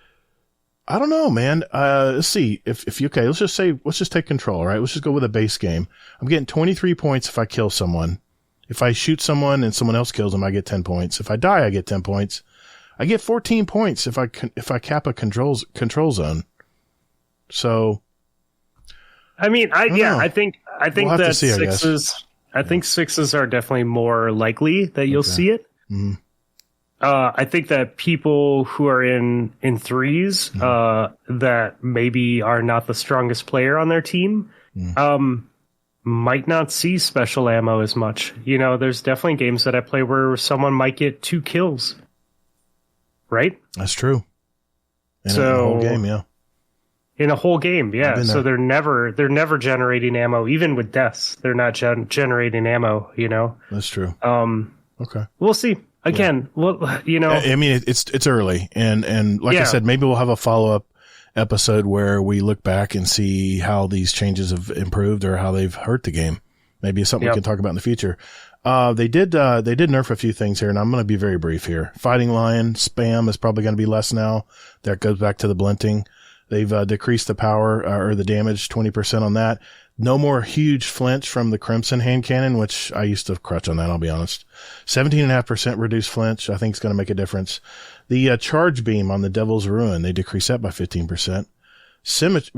I don't know, man. Let's see if you, okay, let's just take control, right? Let's just go with a base game. I'm getting 23 points if I kill someone. If I shoot someone and someone else kills them, I get 10 points. If I die, I get 10 points. I get 14 points if I cap a control zone. So, I mean, I think we'll that see, I think sixes are definitely more likely that you'll see it. Mm-hmm. I think that people who are in threes, that maybe are not the strongest player on their team, might not see special ammo as much. You know, there's definitely games that I play where someone might get 2 kills. Right? That's true. In a whole game, yeah. In a whole game, yeah. So they're never generating ammo, even with deaths. They're not generating ammo, you know. That's true. Okay. We'll see. Again, well, you know, I mean, it's early, and like I said, maybe we'll have a follow-up episode where we look back and see how these changes have improved or how they've hurt the game. Maybe it's something we can talk about in the future. They did nerf a few things here, and I'm going to be very brief here. Fighting Lion spam is probably going to be less now. That goes back to the blinting. They've decreased the power or the damage 20% on that. No more huge flinch from the Crimson hand cannon, which I used to crutch on that, I'll be honest. 17.5% reduced flinch, I think is going to make a difference. The charge beam on the Devil's Ruin, they decreased that by 15%.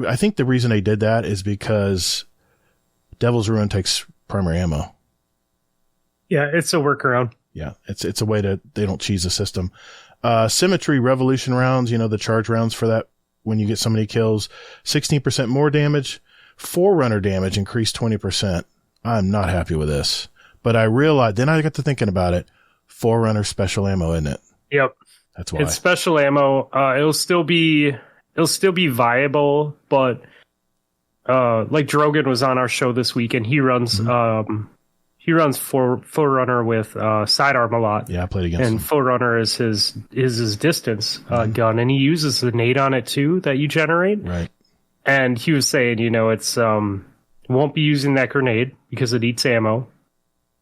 I think the reason they did that is because Devil's Ruin takes primary ammo. Yeah, it's a workaround. Yeah, it's a way they don't cheese the system. Symmetry Revolution rounds, you know, the charge rounds for that when you get so many kills, 16% more damage. Forerunner damage increased 20%. I'm not happy with this. But I realized, then I got to thinking about it. Forerunner special ammo, isn't it? Yep. That's why. It's special ammo. It'll still be viable, but like Drogan was on our show this week, and he runs Forerunner with sidearm a lot. Yeah, I played against him. And Forerunner is his distance gun, and he uses the nade on it too that you generate. Right. And he was saying, you know, it's won't be using that grenade because it eats ammo,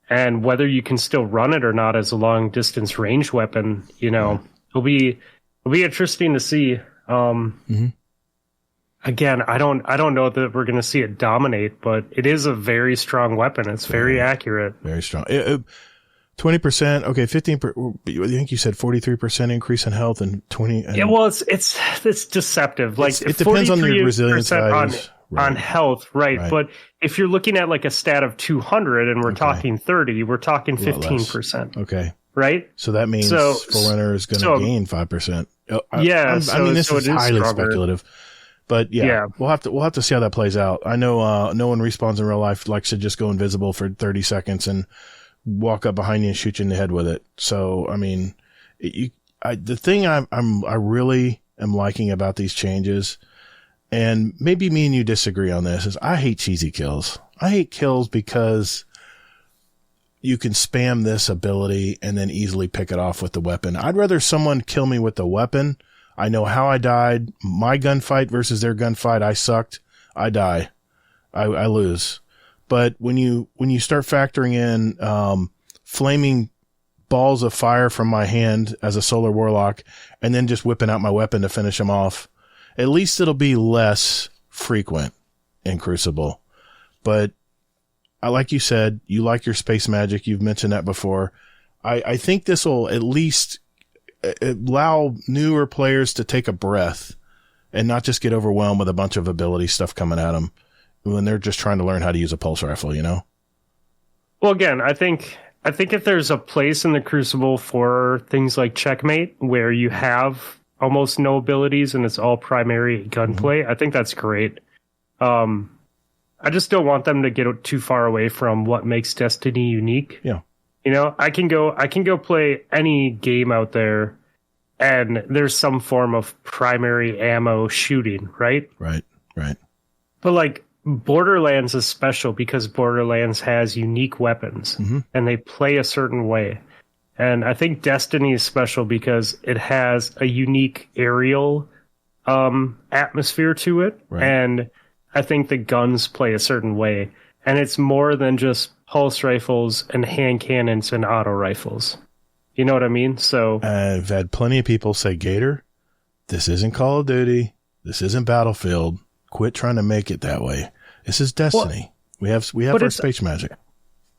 and whether you can still run it or not as a long distance range weapon, you know, it'll be interesting to see. Again, I don't know that we're going to see it dominate, but it is a very strong weapon. It's very accurate. Very strong. 20%. Okay, 15%. I think you said 43% increase in health and 20. Yeah, well, it's deceptive. Like it depends on your resilience on health, right? But if you're looking at like a stat of 200 and we're talking 30, we're talking 15%. Okay. Right. So that means Forerunner is going to gain 5%. I mean, this is highly speculative. But we'll have to see how that plays out. I know no one respawns in real life likes to just go invisible for 30 seconds and walk up behind you and shoot you in the head with it. So I mean, the thing I really am liking about these changes, and maybe me and you disagree on this, is I hate cheesy kills. I hate kills because you can spam this ability and then easily pick it off with the weapon. I'd rather someone kill me with the weapon. I know how I died. My gunfight versus their gunfight, I sucked. I die. I lose. But when you start factoring in flaming balls of fire from my hand as a solar warlock and then just whipping out my weapon to finish them off, at least it'll be less frequent in Crucible. But like you said, you like your space magic. You've mentioned that before. I think this will at least allow newer players to take a breath and not just get overwhelmed with a bunch of ability stuff coming at them when they're just trying to learn how to use a pulse rifle, you know? Well, again, I think if there's a place in the Crucible for things like Checkmate where you have almost no abilities and it's all primary gunplay, I think that's great. I just don't want them to get too far away from what makes Destiny unique. Yeah. You know, I can go play any game out there and there's some form of primary ammo shooting, right? Right. But like Borderlands is special because Borderlands has unique weapons and they play a certain way. And I think Destiny is special because it has a unique aerial atmosphere to it. Right. And I think the guns play a certain way. And it's more than just pulse rifles and hand cannons and auto rifles. You know what I mean? So I've had plenty of people say, Gator, this isn't Call of Duty. This isn't Battlefield. Quit trying to make it that way. This is Destiny. Well, we have our space magic.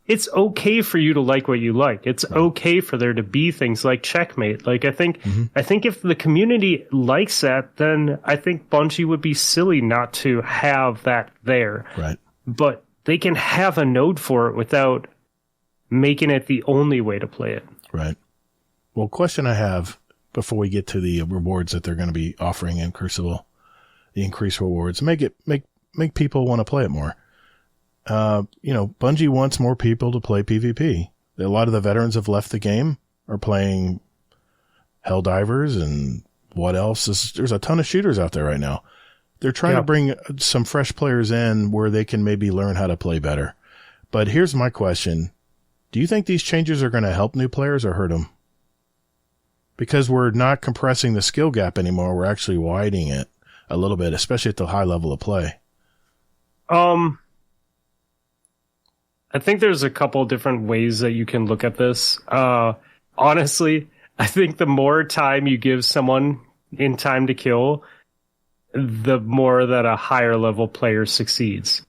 It's okay for you to like what you like. It's okay for there to be things like Checkmate. Like I think if the community likes that, then I think Bungie would be silly not to have that there. Right. But they can have a node for it without making it the only way to play it. Right. Well, question I have before we get to the rewards that they're going to be offering in Crucible, the increased rewards, make people want to play it more. Bungie wants more people to play PvP. A lot of the veterans have left the game, are playing Helldivers and what else? There's a ton of shooters out there right now. They're trying to bring some fresh players in where they can maybe learn how to play better. But here's my question. Do you think these changes are going to help new players or hurt them? Because we're not compressing the skill gap anymore. We're actually widening it a little bit, especially at the high level of play. I think there's a couple different ways that you can look at this. Honestly, I think the more time you give someone in time to kill, the more that a higher level player succeeds.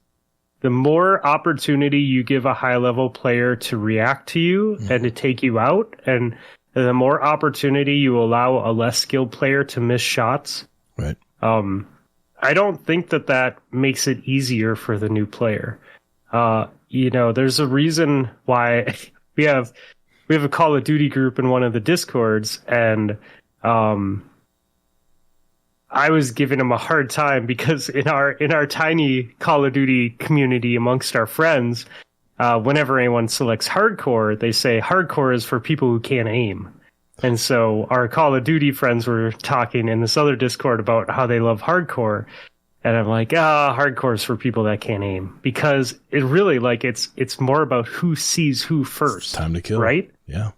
The more opportunity you give a high level player to react to you and to take you out, and the more opportunity you allow a less skilled player to miss shots. Right. I don't think that makes it easier for the new player. There's a reason why we have a Call of Duty group in one of the Discords, and I was giving them a hard time because in our tiny Call of Duty community amongst our friends, whenever anyone selects hardcore, they say hardcore is for people who can't aim. And so our Call of Duty friends were talking in this other Discord about how they love hardcore. And I'm like, hardcore is for people that can't aim, because it really it's more about who sees who first. It's time to kill. Right? Yeah.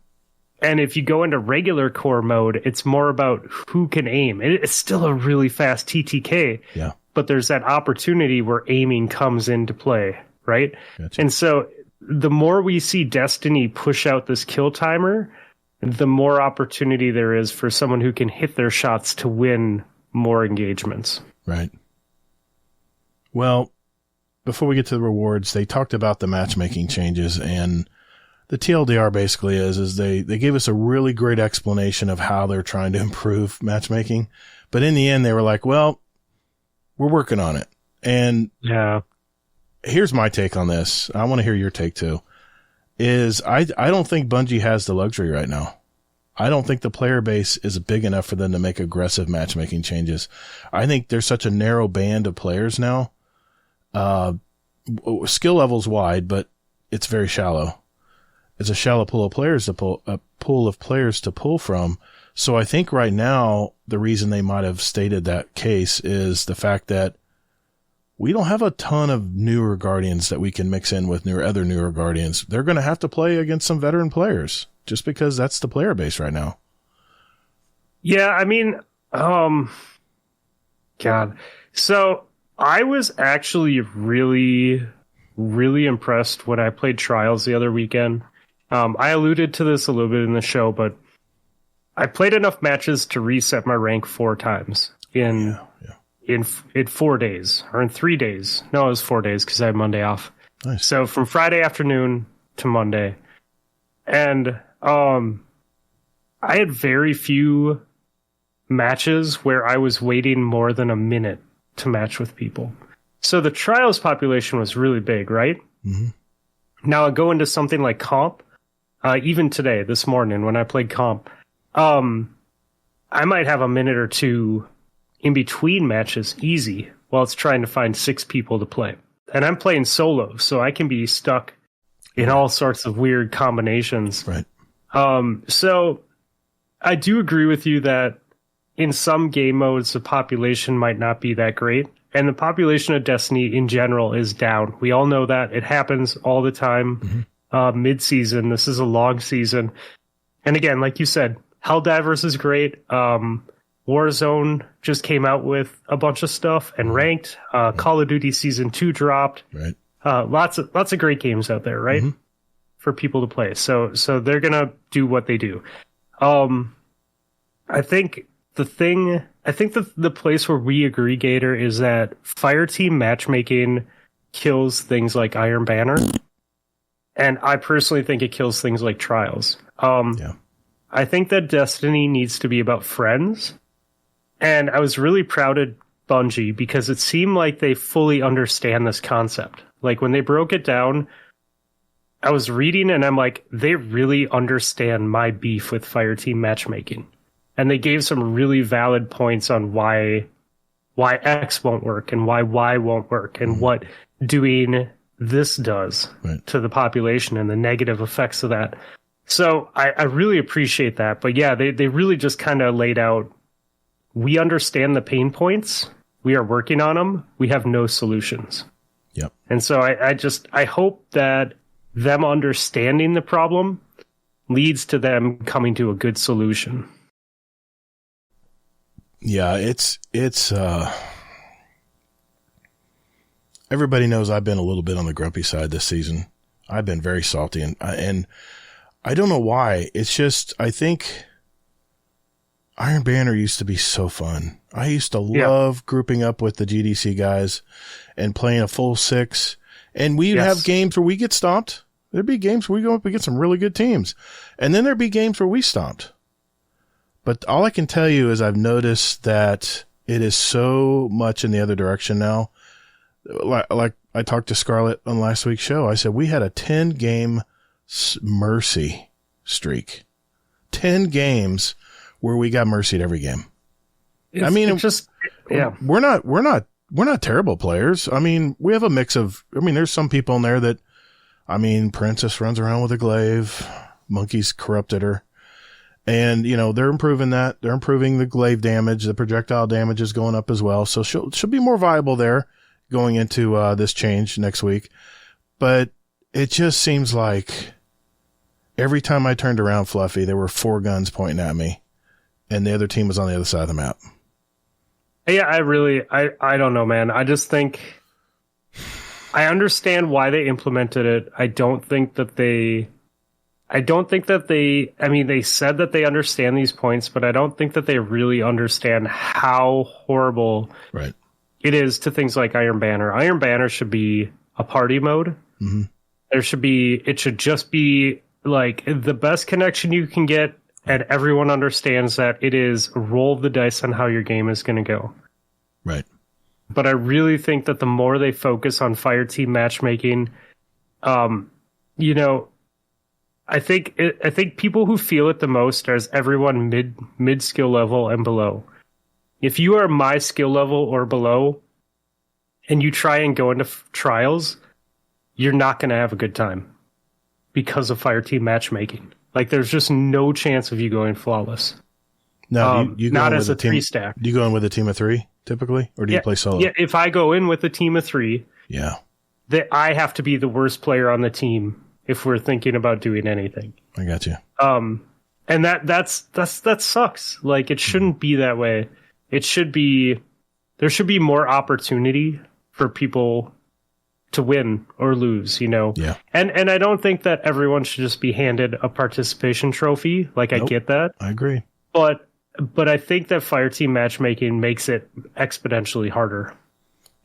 And if you go into regular core mode, it's more about who can aim. It's still a really fast TTK. Yeah. But there's that opportunity where aiming comes into play, right? Gotcha. And so the more we see Destiny push out this kill timer, the more opportunity there is for someone who can hit their shots to win more engagements. Right. Well, before we get to the rewards, they talked about the matchmaking changes, and the TLDR basically is they gave us a really great explanation of how they're trying to improve matchmaking. But in the end, they were like, well, we're working on it. And here's my take on this. I want to hear your take too. I don't think Bungie has the luxury right now. I don't think the player base is big enough for them to make aggressive matchmaking changes. I think there's such a narrow band of players now. Skill level's wide, but it's very shallow. It's a shallow pool of players to pull from. So I think right now the reason they might have stated that case is the fact that we don't have a ton of newer Guardians that we can mix in with other newer Guardians. They're going to have to play against some veteran players just because that's the player base right now. Yeah, I mean, God. So I was actually really, really impressed when I played Trials the other weekend. I alluded to this a little bit in the show, but I played enough matches to reset my rank 4 times in 4 days, or in 3 days. No, it was 4 days because I had Monday off. Nice. So from Friday afternoon to Monday. And I had very few matches where I was waiting more than a minute to match with people. So the Trials population was really big, right? Mm-hmm. Now I go into something like Comp. Even today, this morning, when I played Comp, I might have a minute or two in between matches easy while it's trying to find 6 people to play. and I'm playing solo, so I can be stuck in all sorts of weird combinations. Right. So I do agree with you that in some game modes, the population might not be that great. And the population of Destiny in general is down. We all know that. It happens all the time. Mid-season. This is a long season. And again, like you said, Helldivers is great. Warzone just came out with a bunch of stuff and ranked. Call of Duty Season 2 dropped. Right. Lots of great games out there, right? For people to play. So they're going to do what they do. I think the place where we agree, Gator, is that Fireteam matchmaking kills things like Iron Banner. And I personally think it kills things like Trials. I think that Destiny needs to be about friends. And I was really proud of Bungie because it seemed like they fully understand this concept. Like when they broke it down, I was reading and I'm like, they really understand my beef with Fireteam matchmaking. And they gave some really valid points on why X won't work and why Y won't work and what doing this does to the population and the negative effects of that. So I really appreciate that. But yeah, they really just kind of laid out, we understand the pain points. We are working on them. We have no solutions. Yep. And so I hope that them understanding the problem leads to them coming to a good solution. Yeah, it's everybody knows I've been a little bit on the grumpy side this season. I've been very salty and I don't know why. It's just, I think Iron Banner used to be so fun. I used to love grouping up with the GDC guys and playing a full 6. And we'd have games where we get stomped. There'd be games where we go up against some really good teams. And then there'd be games where we stomped. But all I can tell you is I've noticed that it is so much in the other direction now. Like I talked to Scarlett on last week's show. I said we had a 10-game mercy streak. 10 games where we got mercied every game. We're not terrible players. I mean, we have a mix of, there's some people in there that, Princess runs around with a glaive. Monkey's corrupted her. And, they're improving that. They're improving the glaive damage. The projectile damage is going up as well. So she'll be more viable there going into this change next week. But it just seems like every time I turned around, Fluffy, there were 4 guns pointing at me. And the other team was on the other side of the map. Yeah, I don't know, man. I just think I understand why they implemented it. I don't think that they said that they understand these points, but I don't think that they really understand how horrible it is to things like Iron Banner. Iron Banner should be a party mode. Mm-hmm. It should just be like the best connection you can get. And everyone understands that it is roll the dice on how your game is going to go. Right. But I really think that the more they focus on Fireteam matchmaking, I think people who feel it the most are everyone mid skill level and below. If you are my skill level or below, and you try and go into trials, you're not going to have a good time because of Fireteam matchmaking. Like, there's just no chance of you going flawless. No, you not as a 3-stack. Do you go in with a team of 3 typically, or do you play solo? Yeah, if I go in with a team of 3, that I have to be the worst player on the team if we're thinking about doing anything. I got you. And that sucks. Like, it shouldn't be that way. There should be more opportunity for people to win or lose, Yeah. And I don't think that everyone should just be handed a participation trophy. Like, I get that. I agree. But I think that Fireteam matchmaking makes it exponentially harder.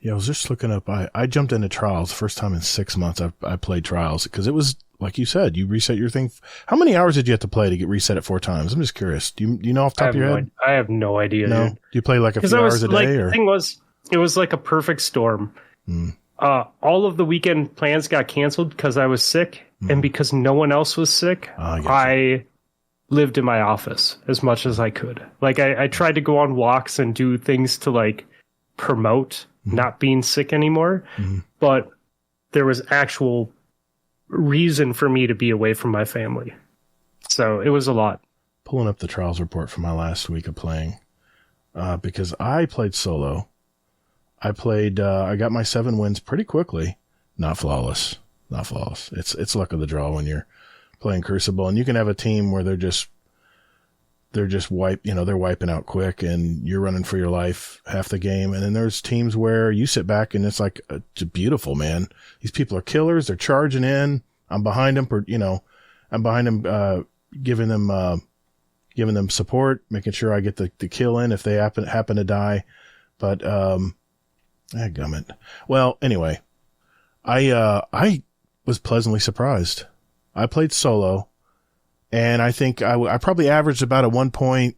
Yeah, I was just looking up. I jumped into Trials first time in 6 months. I played Trials because it was, like you said, you reset your thing. How many hours did you have to play to get reset it 4 times? I'm just curious. Do you know off the top of your head? I have no idea. No? Dude. Do you play like a few hours a day? Or? The thing was, it was like a perfect storm. All of the weekend plans got canceled because I was sick, and because no one else was sick, I lived in my office as much as I could. Like, I tried to go on walks and do things to, like, promote not being sick anymore. But there was actual reason for me to be away from my family. So it was a lot. Pulling up the trials report for my last week of playing, because I played solo. I got my 7 wins pretty quickly. Not flawless. It's luck of the draw when you're playing Crucible, and you can have a team where they're just they're wiping out quick and you're running for your life half the game. And then there's teams where you sit back and it's like, it's beautiful, man. These people are killers. They're charging in. I'm behind them giving them support, making sure I get the kill in if they happen to die. But, gummit. Well, anyway, I was pleasantly surprised. I played solo, and I think I probably averaged about a 1.2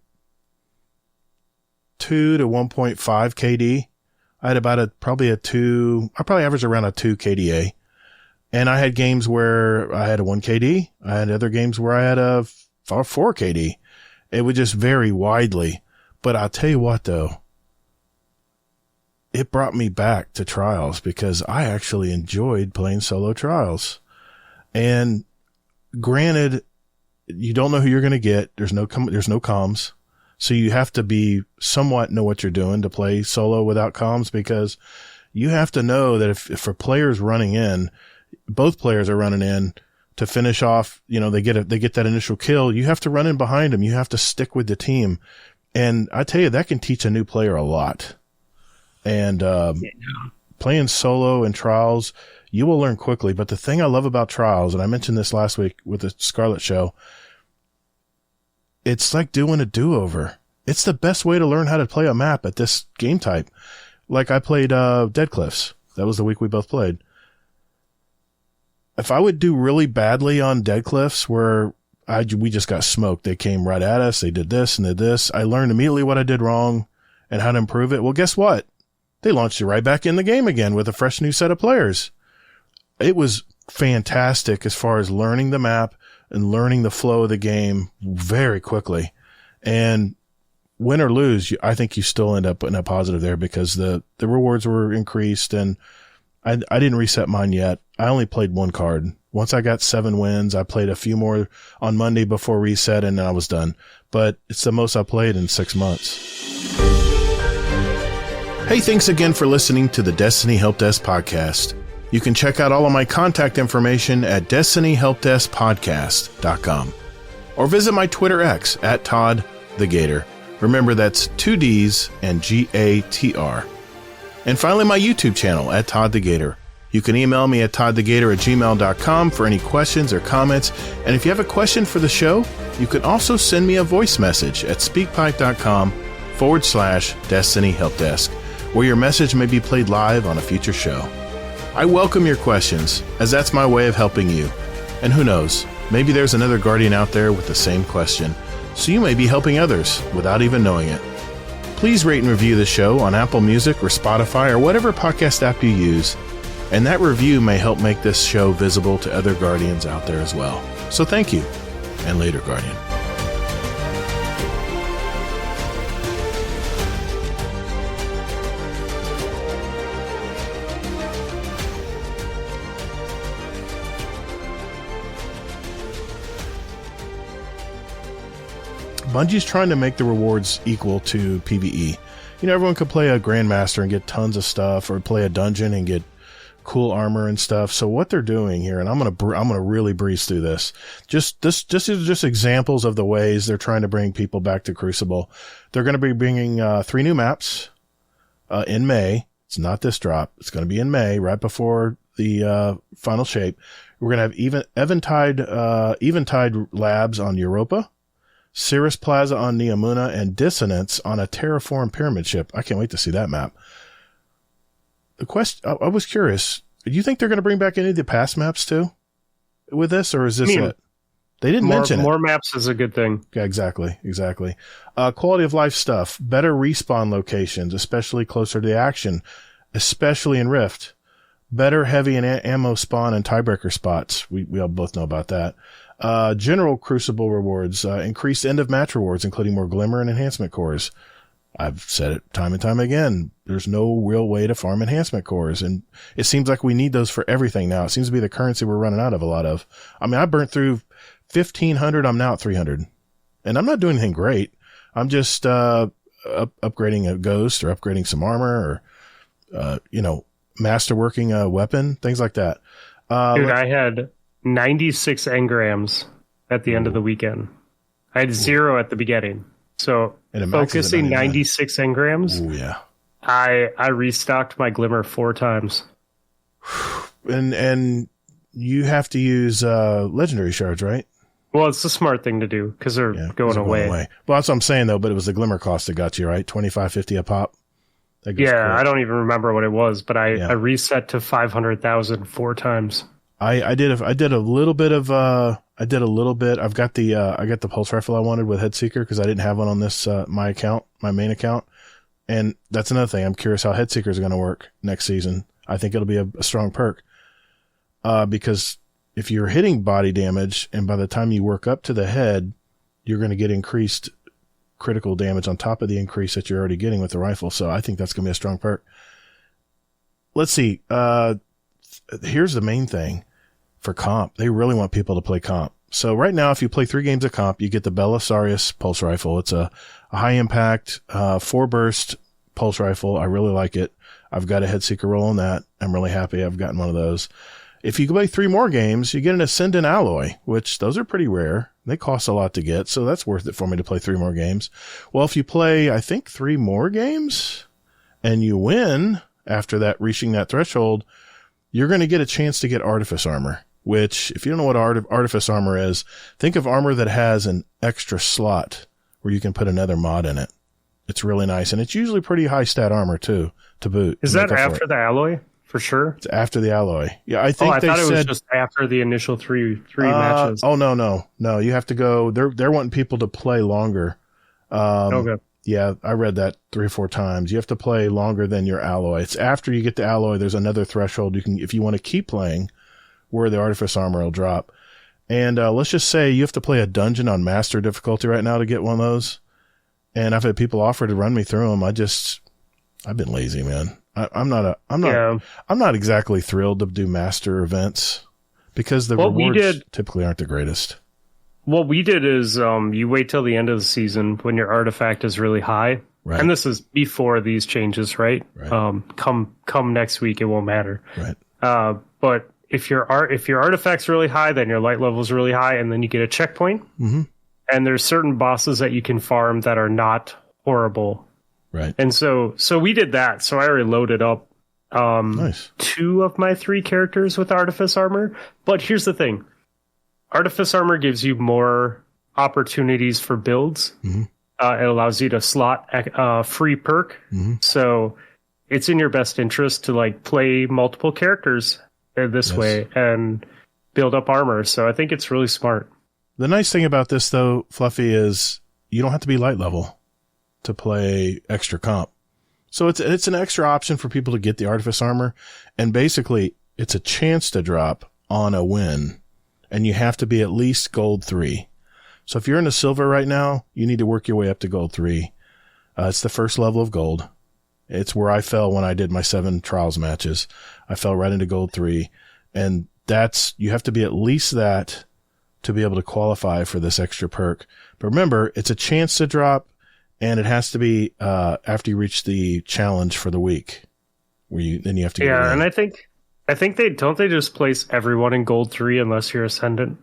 to 1.5 KD. I had about I probably averaged around a 2 KDA. And I had games where I had a 1 KD. I had other games where I had a 4 KD. It would just vary widely. But I'll tell you what, though, it brought me back to trials because I actually enjoyed playing solo trials. And granted, you don't know who you're going to get. There's no comms. So you have to be somewhat know what you're doing to play solo without comms, because you have to know that if a player's running in, both players are running in to finish off, they get that initial kill. You have to run in behind them. You have to stick with the team. And I tell you, that can teach a new player a lot. And, playing solo in trials, you will learn quickly. But the thing I love about trials, and I mentioned this last week with the Scarlet show, it's like doing a do-over. It's the best way to learn how to play a map at this game type. Like I played, Dead Cliffs. That was the week we both played. If I would do really badly on Dead Cliffs where we just got smoked, they came right at us, they did this and did this, I learned immediately what I did wrong and how to improve it. Well, guess what? They launched you right back in the game again with a fresh new set of players. It was fantastic as far as learning the map and learning the flow of the game very quickly. And win or lose, I think you still end up in a positive there because the rewards were increased, and I didn't reset mine yet. I only played 1 card. Once I got 7 wins, I played a few more on Monday before reset, and I was done. But it's the most I played in 6 months. Hey, thanks again for listening to the Destiny Help Desk podcast. You can check out all of my contact information at destinyhelpdeskpodcast.com or visit my Twitter X at ToddtheGatr. Remember, that's 2 Ds and GATR. And finally, my YouTube channel at ToddtheGatr. You can email me at toddthegatr@gmail.com for any questions or comments. And if you have a question for the show, you can also send me a voice message at speakpipe.com/Destiny Help Desk, where your message may be played live on a future show. I welcome your questions, as that's my way of helping you. And who knows, maybe there's another Guardian out there with the same question, so you may be helping others without even knowing it. Please rate and review the show on Apple Music or Spotify or whatever podcast app you use, and that review may help make this show visible to other Guardians out there as well. So thank you, and later, Guardian. Bungie's trying to make the rewards equal to PvE. Everyone could play a Grandmaster and get tons of stuff, or play a dungeon and get cool armor and stuff. So what they're doing here, and I'm gonna really breeze through this. Just examples of the ways they're trying to bring people back to Crucible. They're going to be bringing 3 new maps in May. It's not this drop. It's going to be in May, right before the final shape. We're going to have Eventide Labs on Europa, Cirrus Plaza on Neomuna, and Dissonance on a terraform pyramid ship. I can't wait to see that map. The question, I was curious, do you think they're going to bring back any of the past maps too with this, or is this it? They didn't mention it. More maps is a good thing. Yeah, exactly. Quality of life stuff, better respawn locations, especially closer to the action, especially in Rift. Better heavy and ammo spawn and tiebreaker spots. We all both know about that. General Crucible rewards, increased end of match rewards, including more glimmer and enhancement cores. I've said it time and time again. There's no real way to farm enhancement cores. And it seems like we need those for everything now. It seems to be the currency we're running out of a lot of. I mean, I burnt through 1,500. I'm now at 300. And I'm not doing anything great. I'm just upgrading a ghost or upgrading some armor or, masterworking a weapon, things like that. Dude, I had 96 engrams at the end of the weekend. I had 0 at the beginning. So focusing 96 engrams. Ooh, yeah. I restocked my glimmer 4 times. And you have to use legendary shards, right? Well, it's the smart thing to do because they're going away. Well, that's what I'm saying though. But it was the glimmer cost that got you, right? $25.50 a pop. I don't even remember what it was, but I reset to 500,000 4 times. I did a little bit. I've got the pulse rifle I wanted with Headseeker because I didn't have one on this my main account, and that's another thing. I'm curious how Headseekers are going to work next season. I think it'll be a strong perk because if you're hitting body damage and by the time you work up to the head, you're going to get increased critical damage on top of the increase that you're already getting with the rifle. So I think that's going to be a strong perk. Let's see. Here's the main thing for comp. They really want people to play comp. So right now, if you play 3 games of comp, you get the Belisarius pulse rifle. It's a high impact, 4 burst pulse rifle. I really like it. I've got a Headseeker roll on that. I'm really happy I've gotten one of those. If you play 3 more games, you get an Ascendant alloy, which those are pretty rare. They cost a lot to get, so that's worth it for me to play 3 more games. Well, if you play, I think 3 more games and you win after that, reaching that threshold, you're going to get a chance to get Artifice armor, which if you don't know what Artifice armor is, think of armor that has an extra slot where you can put another mod in it. It's really nice. And it's usually pretty high stat armor too, to boot. Is that after the alloy? For sure. It's after the alloy. Yeah, I think they thought said it was just after the initial three matches. Oh, no. You have to go. They're wanting people to play longer. Okay. Yeah, I read that 3 or 4 times. You have to play longer than your alloy. It's after you get the alloy, there's another threshold you can, if you want to keep playing, where the Artifice armor will drop. And let's just say you have to play a dungeon on master difficulty right now to get one of those. And I've had people offer to run me through them. I've been lazy, man. I'm not exactly thrilled to do master events because the rewards typically aren't the greatest. What we did is you wait till the end of the season when your artifact is really high. Right. And this is before these changes, right? Come next week, it won't matter. Right. But if your artifact's really high, then your light level's really high, and then you get a checkpoint. Mm-hmm. And there's certain bosses that you can farm that are not horrible. Right. And so we did that. So I already loaded up nice. 2 of my 3 characters with Artifice armor. But here's the thing. Artifice armor gives you more opportunities for builds. Mm-hmm. It allows you to slot free perk. Mm-hmm. So it's in your best interest to play multiple characters this way and build up armor. So I think it's really smart. The nice thing about this, though, Fluffy, is you don't have to be light level to play extra comp. So it's an extra option for people to get the Artifice armor. And basically, it's a chance to drop on a win. And you have to be at least gold 3. So if you're in a silver right now, you need to work your way up to gold 3. It's the first level of gold. It's where I fell when I did my 7 trials matches. I fell right into gold 3. And you have to be at least that to be able to qualify for this extra perk. But remember, it's a chance to drop, and it has to be after you reach the challenge for the week, then you have to get it in. And I think they just place everyone in gold 3 unless you're Ascendant.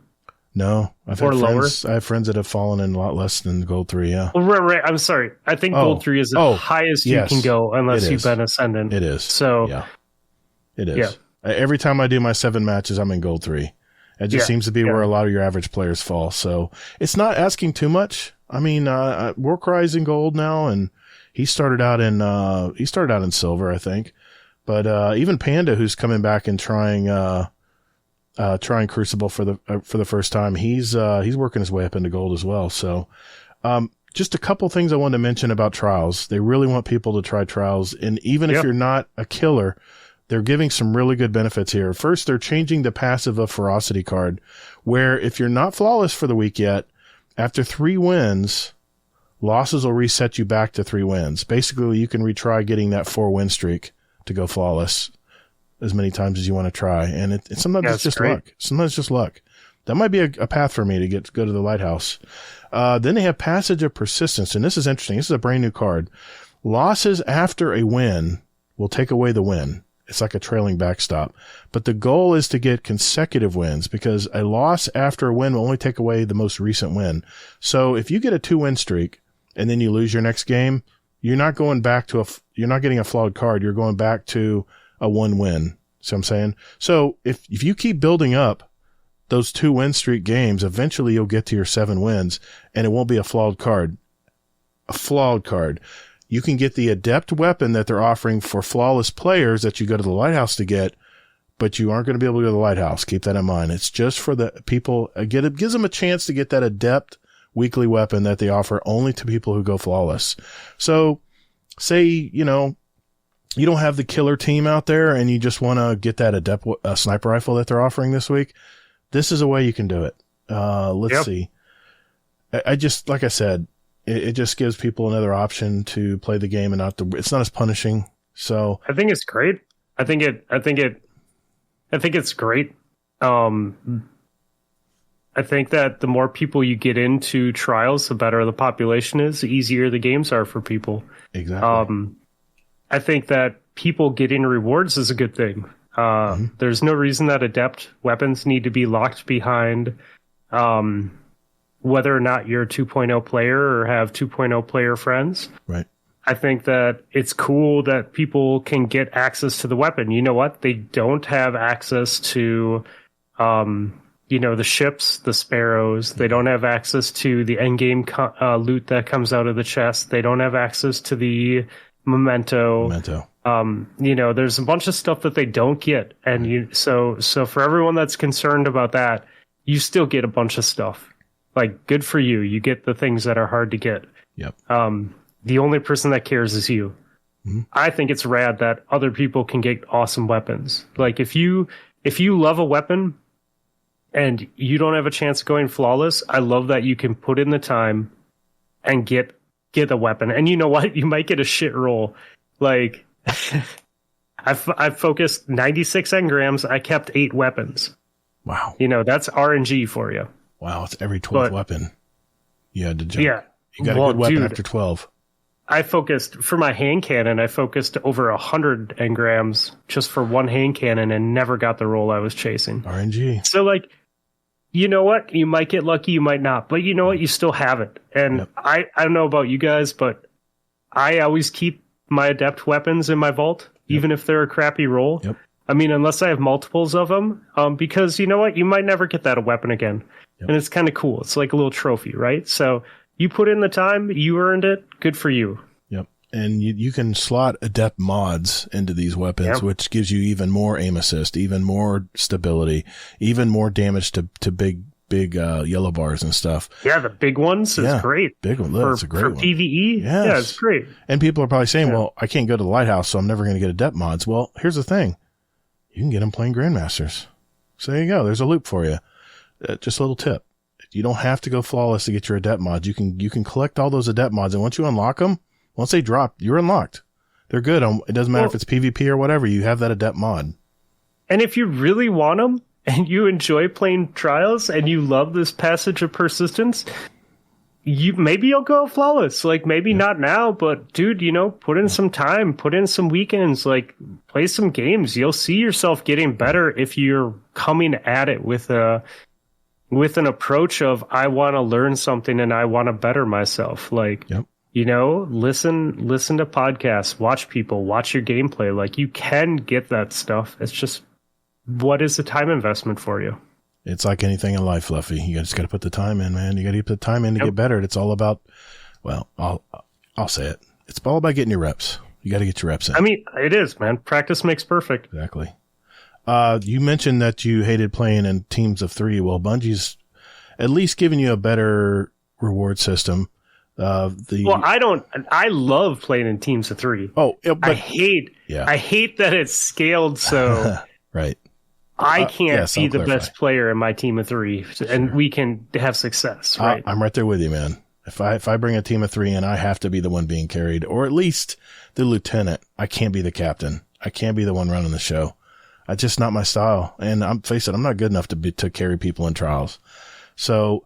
No, I have friends that have fallen in a lot less than gold 3. Yeah. Well, right. I'm sorry. I think gold 3 is the highest you can go unless you've been Ascendant. It is. So yeah, it is. Yeah. Every time I do my 7 matches, I'm in gold 3. It just seems to be where a lot of your average players fall. So it's not asking too much. I mean, Warcry's in gold now, and he started out in silver, I think. But even Panda, who's coming back and trying Crucible for the first time, he's working his way up into gold as well. So just a couple things I wanted to mention about trials. They really want people to try trials, and even if you're not a killer, they're giving some really good benefits here. First, they're changing the passive of Ferocity card, where if you're not flawless for the week yet, after 3 wins, losses will reset you back to 3 wins. Basically, you can retry getting that 4-win streak to go flawless as many times as you want to try. And sometimes it's just luck. Sometimes it's just luck. That might be a path for me to go to the lighthouse. Then they have Passage of Persistence, and this is interesting. This is a brand new card. Losses after a win will take away the win. It's like a trailing backstop. But the goal is to get consecutive wins, because a loss after a win will only take away the most recent win. So if you get a 2-win streak and then you lose your next game, you're not going back to you're not getting a flawed card. You're going back to a 1-win. See what I'm saying? So if you keep building up those 2-win streak games, eventually you'll get to your 7 wins, and it won't be a flawed card. A flawed card. You can get the adept weapon that they're offering for flawless players that you go to the lighthouse to get, but you aren't going to be able to go to the lighthouse. Keep that in mind. It's just for the people. It gives them a chance to get that adept weekly weapon that they offer only to people who go flawless. So say, you don't have the killer team out there and you just want to get that adept sniper rifle that they're offering this week. This is a way you can do it. Let's see. I just, like I said, it just gives people another option to play the game and it's not as punishing. So I think it's great. I think it's great. I think that the more people you get into trials, the better the population is, the easier the games are for people. Exactly. I think that people getting rewards is a good thing. There's no reason that adept weapons need to be locked behind whether or not you're a 2.0 player or have 2.0 player friends. Right. I think that it's cool that people can get access to the weapon. You know what? They don't have access to, the ships, the sparrows. They don't have access to the endgame loot that comes out of the chest. They don't have access to the memento. There's a bunch of stuff that they don't get. And so for everyone that's concerned about that, you still get a bunch of stuff. Like, good for you. You get the things that are hard to get. Yep. The only person that cares is you. Mm-hmm. I think it's rad that other people can get awesome weapons. Like, if you love a weapon and you don't have a chance of going flawless, I love that you can put in the time and get a weapon. And you know what? You might get a shit roll. Like, I've focused 96 engrams. I kept 8 weapons. Wow. That's RNG for you. Wow, it's every 12th weapon you had to jump. Yeah. You got a good weapon after 12. I focused, for my hand cannon, I focused over 100 engrams just for one hand cannon and never got the roll I was chasing. RNG. So, like, you know what? You might get lucky, you might not. But you know what? You still have it. And I don't know about you guys, but I always keep my adept weapons in my vault, even if they're a crappy roll. Yep. I mean, unless I have multiples of them, because you know what? You might never get that weapon again. Yep. And it's kind of cool. It's like a little trophy, right? So you put in the time, you earned it. Good for you. Yep. And you can slot adept mods into these weapons, which gives you even more aim assist, even more stability, even more damage to big yellow bars and stuff. Yeah, the big ones is great. Big one. That's a great one. For PvE, yes. Yeah, it's great. And people are probably saying, well, I can't go to the lighthouse, so I'm never going to get adept mods. Well, here's the thing. You can get them playing Grandmasters. So there you go. There's a loop for you. Just a little tip. You don't have to go flawless to get your adept mods. You can collect all those adept mods, and once you unlock them, once they drop, you're unlocked. They're good. It doesn't matter if it's PvP or whatever. You have that adept mod. And if you really want them, and you enjoy playing trials, and you love this Passage of Persistence, maybe you'll go flawless. Like, maybe not now, but dude, put in some time, put in some weekends, like, play some games. You'll see yourself getting better if you're coming at it with an approach of, I want to learn something and I want to better myself. Like, listen to podcasts, watch people, watch your gameplay. Like, you can get that stuff. It's just, what is the time investment for you? It's like anything in life, Fluffy. You just got to put the time in, man. You got to put the time in to get better. It's all about, well, I'll say it. It's all about getting your reps. You got to get your reps in. I mean, it is, man. Practice makes perfect. Exactly. You mentioned that you hated playing in teams of 3. Well, Bungie's at least giving you a better reward system. I love playing in teams of 3. Oh, but I hate that it's scaled so. Right. I can't be the best player in my team of 3, and we can have success, right? I'm right there with you, man. If I bring a team of 3 in, I have to be the one being carried, or at least the lieutenant. I can't be the captain. I can't be the one running the show. It's just not my style. And I'm not good enough to carry people in trials. So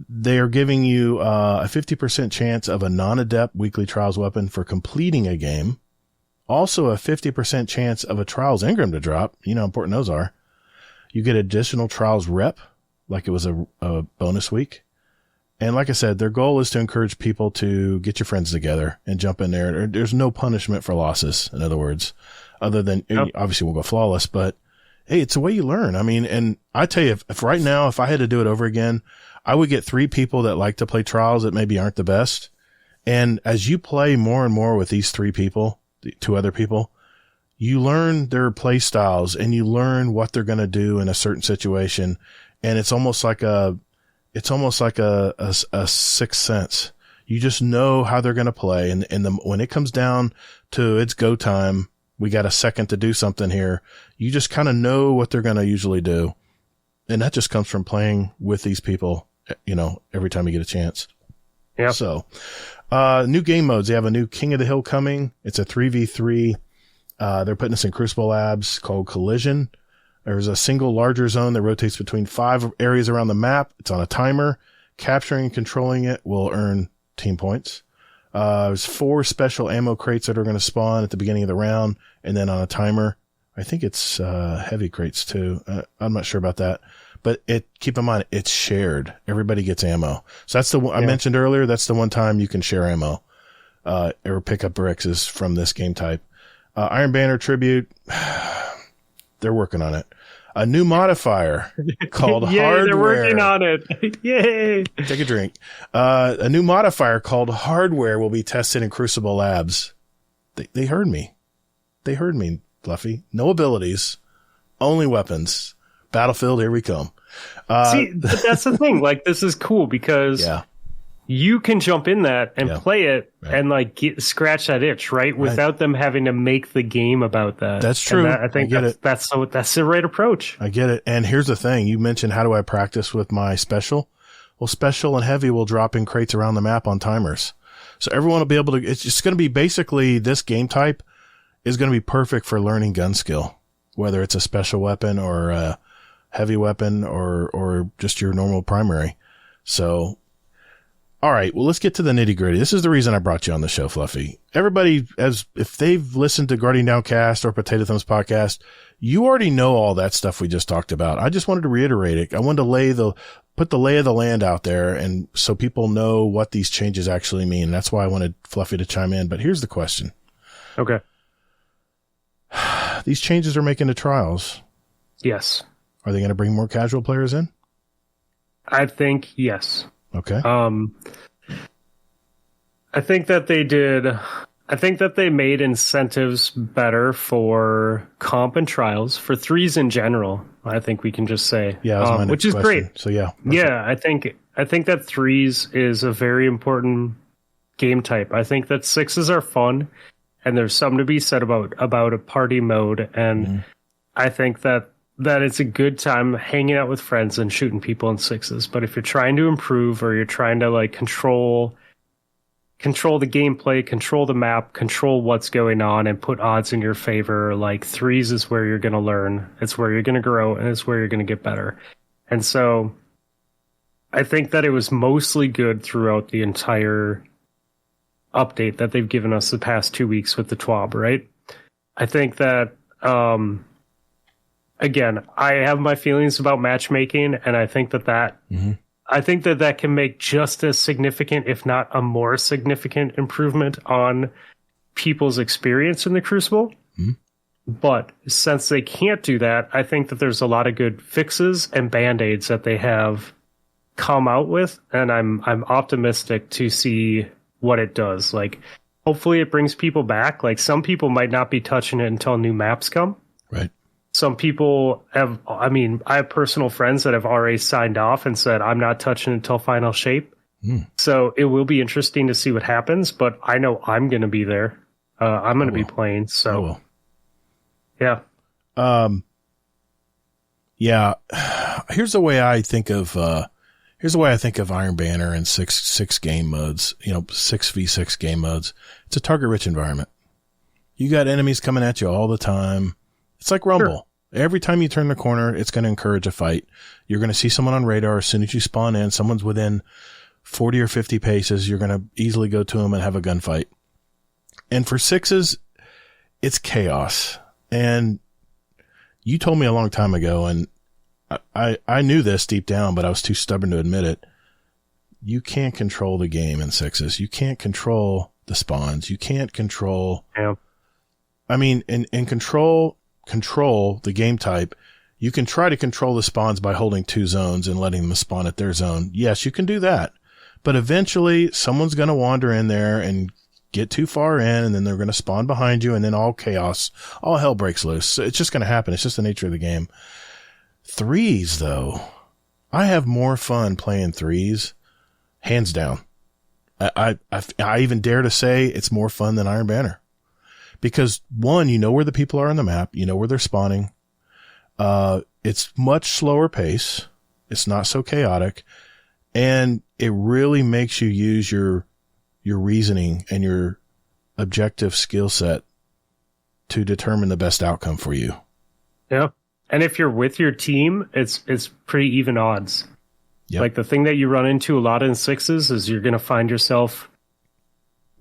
they are giving you a 50% chance of a non-adept weekly trials weapon for completing a game. Also a 50% chance of a trials engram to drop. You know how important those are. You get additional trials rep, like it was a bonus week. And like I said, their goal is to encourage people to get your friends together and jump in there. There's no punishment for losses, in other words, other than obviously we'll go flawless, but hey, it's the way you learn. I mean, and I tell you, if right now, if I had to do it over again, I would get 3 people that like to play trials that maybe aren't the best. And as you play more and more with these 3 people, the 2 other people, you learn their play styles and you learn what they're going to do in a certain situation. And it's almost like a sixth sense. You just know how they're going to play. And when it comes down to it's go time, we got a second to do something here. You just kind of know what they're going to usually do. And that just comes from playing with these people, you know, every time you get a chance. Yeah. So, new game modes. They have a new King of the Hill coming. It's a 3v3. They're putting this in Crucible Labs called Collision. There's a single larger zone that rotates between 5 areas around the map. It's on a timer. Capturing and controlling it will earn team points. There's 4 special ammo crates that are going to spawn at the beginning of the round, and then on a timer. I think it's heavy crates too. I'm not sure about that, but keep in mind it's shared. Everybody gets ammo. So that's the one I mentioned earlier. That's the one time you can share ammo, or pick up bricks is from this game type. Iron Banner tribute. They're working on it. A new modifier called Hardware. They're working on it. Yay. Take a drink. A new modifier called Hardware will be tested in Crucible Labs. They heard me. They heard me, Fluffy. No abilities, only weapons. Battlefield, here we come. See, but that's the thing. Like, this is cool because you can jump in that and play it and like scratch that itch, right? Without them having to make the game about that. That's true. I think that's the right approach. I get it. And here's the thing. You mentioned, how do I practice with my special? Well, special and heavy will drop in crates around the map on timers. So everyone will be able to, it's just going to be basically, this game type is going to be perfect for learning gun skill, whether it's a special weapon or a heavy weapon or just your normal primary. So, all right, well, let's get to the nitty gritty. This is the reason I brought you on the show, Fluffy. Everybody, if they've listened to Guardian Downcast or Potato Thumbs Podcast, you already know all that stuff we just talked about. I just wanted to reiterate it. I wanted to put the lay of the land out there, and so people know what these changes actually mean. That's why I wanted Fluffy to chime in. But here's the question. Okay. These changes are making the trials. Yes. Are they going to bring more casual players in? I think yes. Okay. I think that they did. I think that they made incentives better for comp and trials, for threes in general. I think we can just say, which is great. So yeah. Perfect. Yeah, I think that threes is a very important game type. I think that sixes are fun, and there's something to be said about a party mode, and I think that it's a good time hanging out with friends and shooting people in sixes. But if you're trying to improve, or you're trying to like control the gameplay, control the map, control what's going on, and put odds in your favor, like threes is where you're going to learn. It's where you're going to grow, and it's where you're going to get better. And so I think that it was mostly good throughout the entire update that they've given us the past 2 weeks with the TWAB, right? I think that, again, I have my feelings about matchmaking, and I think that I think that can make just as significant, if not a more significant, improvement on people's experience in the Crucible. But since they can't do that, I think that there's a lot of good fixes and band-aids that they have come out with, and I'm optimistic to see what it does. Like, hopefully it brings people back. Like, some people might not be touching it until new maps come. Right. Some people have, I have personal friends that have already signed off and said, I'm not touching it until final shape. So it will be interesting to see what happens, but I know I'm going to be there. I'm going to be playing. So, yeah. Yeah. Here's the way I think of Here's the way I think of Iron Banner and six game modes, 6v6 game modes. It's a target-rich environment. You got enemies coming at you all the time. It's like Rumble. Sure. Every time you turn the corner, it's going to encourage a fight. You're going to see someone on radar. As soon as you spawn in, someone's within 40 or 50 paces. You're going to easily go to them and have a gunfight. And for sixes, it's chaos. And you told me a long time ago, and I knew this deep down, but I was too stubborn to admit it. You can't control the game in sixes. You can't control the spawns. You can't control. Yeah. I mean, in control the game type, you can try to control the spawns by holding two zones and letting them spawn at their zone. Yes, you can do that. But eventually someone's going to wander in there and get too far in, and then they're going to spawn behind you, and then all chaos, all hell breaks loose. So it's just going to happen. It's just the nature of the game. Threes, though, I have more fun playing threes, hands down. I even dare to say it's more fun than Iron Banner. Because one, you know where the people are on the map, you know where they're spawning. It's much slower pace. It's not so chaotic. And it really makes you use your reasoning and your objective skill set to determine the best outcome for you. Yeah. And if you're with your team, it's pretty even odds. Yep. Like the thing that you run into a lot in sixes is you're going to find yourself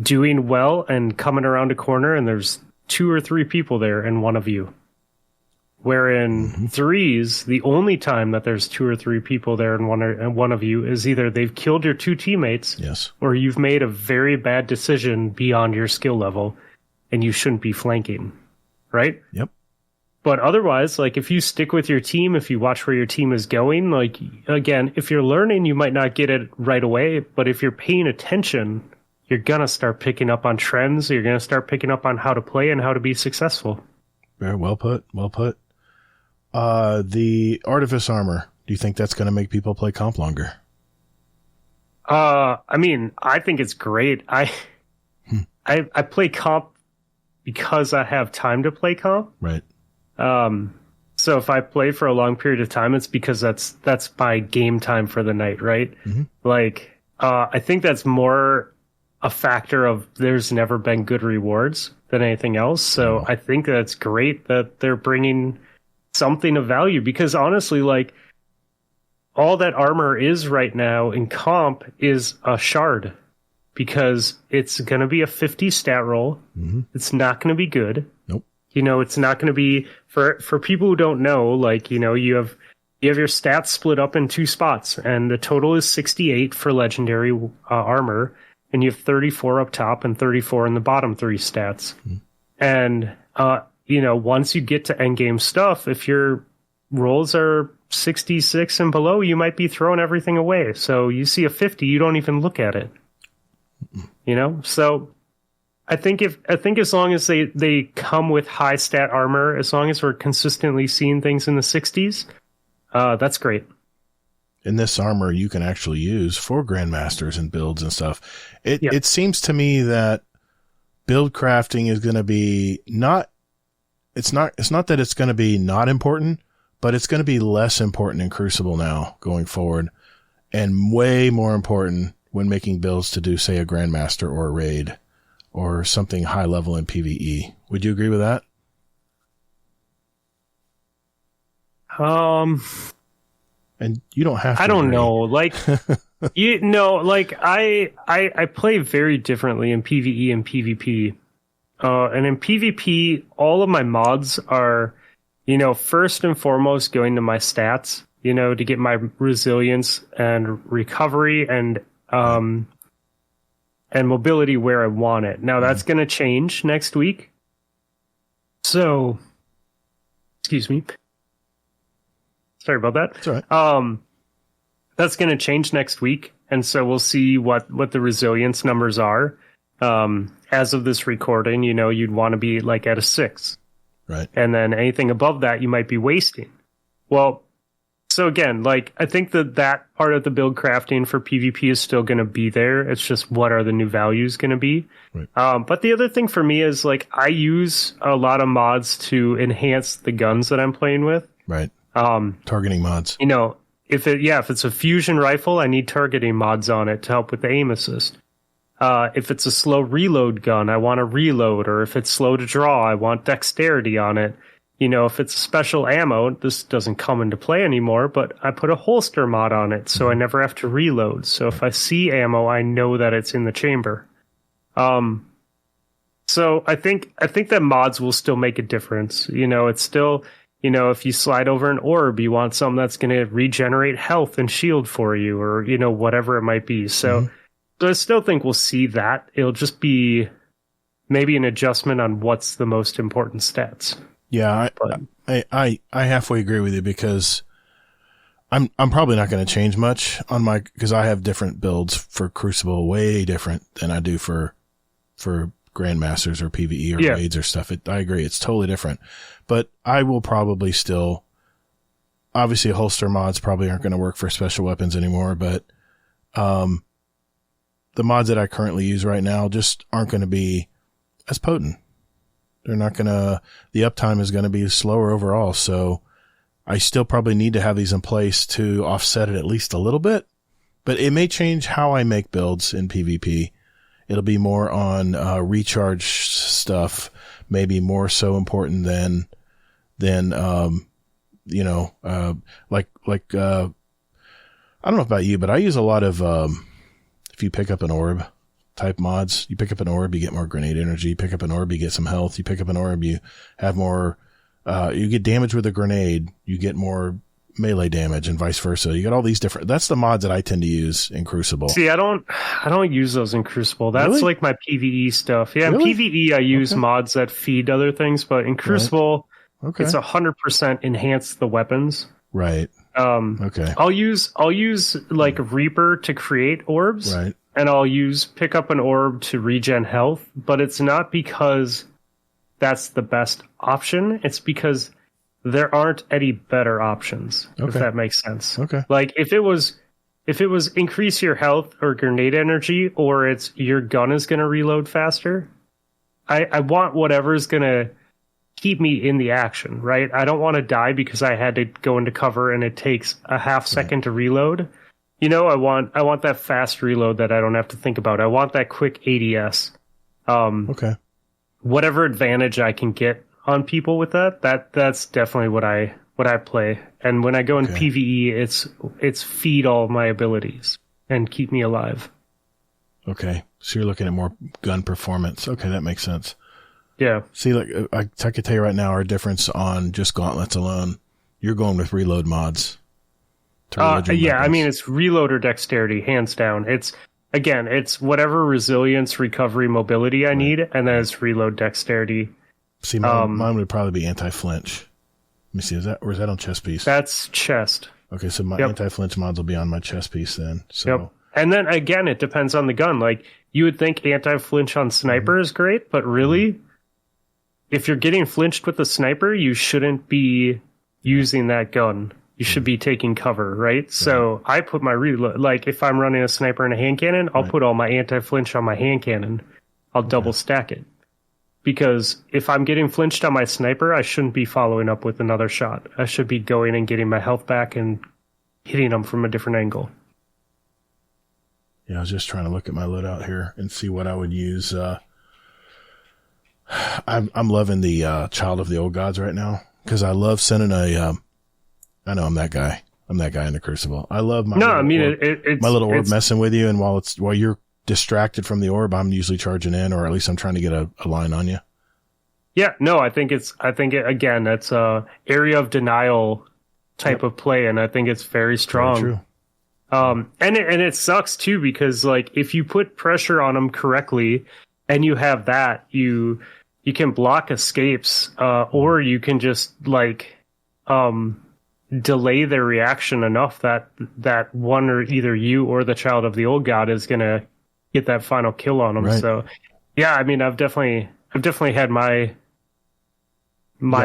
doing well and coming around a corner and there's 2 or 3 people there and one of you. Where in threes, the only time that there's 2 or 3 people there and one of you is either they've killed your 2 teammates, yes, or you've made a very bad decision beyond your skill level and you shouldn't be flanking, right? Yep. But otherwise, like if you stick with your team, if you watch where your team is going, like again, if you're learning, you might not get it right away, but if you're paying attention, you're going to start picking up on trends. You're going to start picking up on how to play and how to be successful. Very well put. Well put. The Artifice armor, do you think that's going to make people play comp longer? I mean, I think it's great. I play comp because I have time to play comp. Right. So if I play for a long period of time, it's because that's my game time for the night, right? Mm-hmm. Like, I think that's more a factor of there's never been good rewards than anything else. So I think that's great that they're bringing something of value, because honestly, like all that armor is right now in comp is a shard, because it's going to be a 50 stat roll. Mm-hmm. It's not going to be good. Nope. It's not going to be for people who don't know, like, you have your stats split up in 2 spots and the total is 68 for legendary armor. And you have 34 up top and 34 in the bottom 3 stats. Mm-hmm. And, once you get to endgame stuff, if your rolls are 66 and below, you might be throwing everything away. So you see a 50, you don't even look at it. So I think as long as they come with high stat armor, as long as we're consistently seeing things in the 60s, that's great. In this armor, you can actually use for grandmasters and builds and stuff. It seems to me that build crafting is going to be it's not that it's going to be not important, but it's going to be less important in Crucible now going forward, and way more important when making builds to do, say, a grandmaster or a raid or something high level in PvE. Would you agree with that? And you don't have to. I don't know. Like, I play very differently in PvE and PvP. And in PvP, all of my mods are, first and foremost going to my stats, to get my resilience and recovery and mobility where I want it. Now that's going to change next week. So, excuse me. Sorry about that. That's all right. That's going to change next week, and so we'll see what the resilience numbers are. As of this recording, you'd want to be like at a 6. Right. And then anything above that, you might be wasting. Well, so again, like, I think that part of the build crafting for PvP is still going to be there. It's just what are the new values going to be? Right. But the other thing for me is, like, I use a lot of mods to enhance the guns that I'm playing with. Right. Targeting mods. if it's a fusion rifle, I need targeting mods on it to help with the aim assist. If it's a slow reload gun, I want to reload, or if it's slow to draw, I want dexterity on it. If it's special ammo, this doesn't come into play anymore, but I put a holster mod on it, so I never have to reload. So if I see ammo, I know that it's in the chamber. So I think that mods will still make a difference. It's still, if you slide over an orb, you want something that's going to regenerate health and shield for you, or, whatever it might be. So I still think we'll see that. It'll just be maybe an adjustment on what's the most important stats. Yeah, I halfway agree with you, because I'm probably not going to change much on because I have different builds for Crucible, way different than I do for Grandmasters or PvE or raids or stuff. I agree, it's totally different. But I will probably still, obviously holster mods probably aren't going to work for special weapons anymore, but the mods that I currently use right now just aren't going to be as potent. They're not going to, the uptime is going to be slower overall. So I still probably need to have these in place to offset it at least a little bit, but it may change how I make builds in PvP. It'll be more on recharge stuff, maybe more so important than like I don't know about you, but I use a lot of if you pick up an orb type mods. You pick up an orb, you get more grenade energy. You pick up an orb, you get some health. You pick up an orb, you have more, you get damage with a grenade, you get more melee damage, and vice versa. You got all these different, that's the mods that I tend to use in Crucible. See, I don't use those in Crucible. That's really? like my PvE stuff. Yeah, really? In PvE I use mods that feed other things, but in Crucible, it's 100% enhance the weapons. Right. Okay. I'll use like Reaper to create orbs. Right. And I'll pick up an orb to regen health, but it's not because that's the best option. It's because there aren't any better options, if that makes sense. Okay. Like if it was increase your health or grenade energy, or it's your gun is going to reload faster, I want whatever's going to keep me in the action, right? I don't want to die because I had to go into cover and it takes a half second to reload. I want that fast reload that I don't have to think about. I want that quick ADS. Whatever advantage I can get on people with that's definitely what I play. And when I go in PvE, it's feed all my abilities and keep me alive. Okay. So you're looking at more gun performance. Okay, that makes sense. Yeah. See, like I could tell you right now, our difference on just gauntlets alone, you're going with reload mods. I mean, it's reload or dexterity, hands down. It's whatever resilience, recovery, mobility I need, and then it's reload, dexterity. See, mine would probably be anti-flinch. Let me see, is that on chest piece? That's chest. Okay, so my anti-flinch mods will be on my chest piece then. So. And then again, it depends on the gun. Like you would think anti-flinch on sniper is great, but really, if you're getting flinched with a sniper, you shouldn't be using that gun. You should be taking cover, right? So I put my reload, like if I'm running a sniper and a hand cannon, I'll put all my anti-flinch on my hand cannon. I'll double stack it. Because if I'm getting flinched on my sniper, I shouldn't be following up with another shot. I should be going and getting my health back and hitting them from a different angle. Yeah, I was just trying to look at my loadout here and see what I would use. I'm loving the Child of the Old Gods right now, because I love sending I know I'm that guy. I'm that guy in the Crucible. I love my little orb messing with you, and while you're distracted from the orb, I'm usually charging in, or at least I'm trying to get a line on you. Yeah, no, I think that's a area of denial type of play, and I think it's very strong. Very true. And it sucks too, because like if you put pressure on them correctly, and you have that, you can block escapes, or you can just like delay their reaction enough that one, or either you or the Child of the Old God is gonna get that final kill on them. Right. So yeah, I mean, I've definitely had my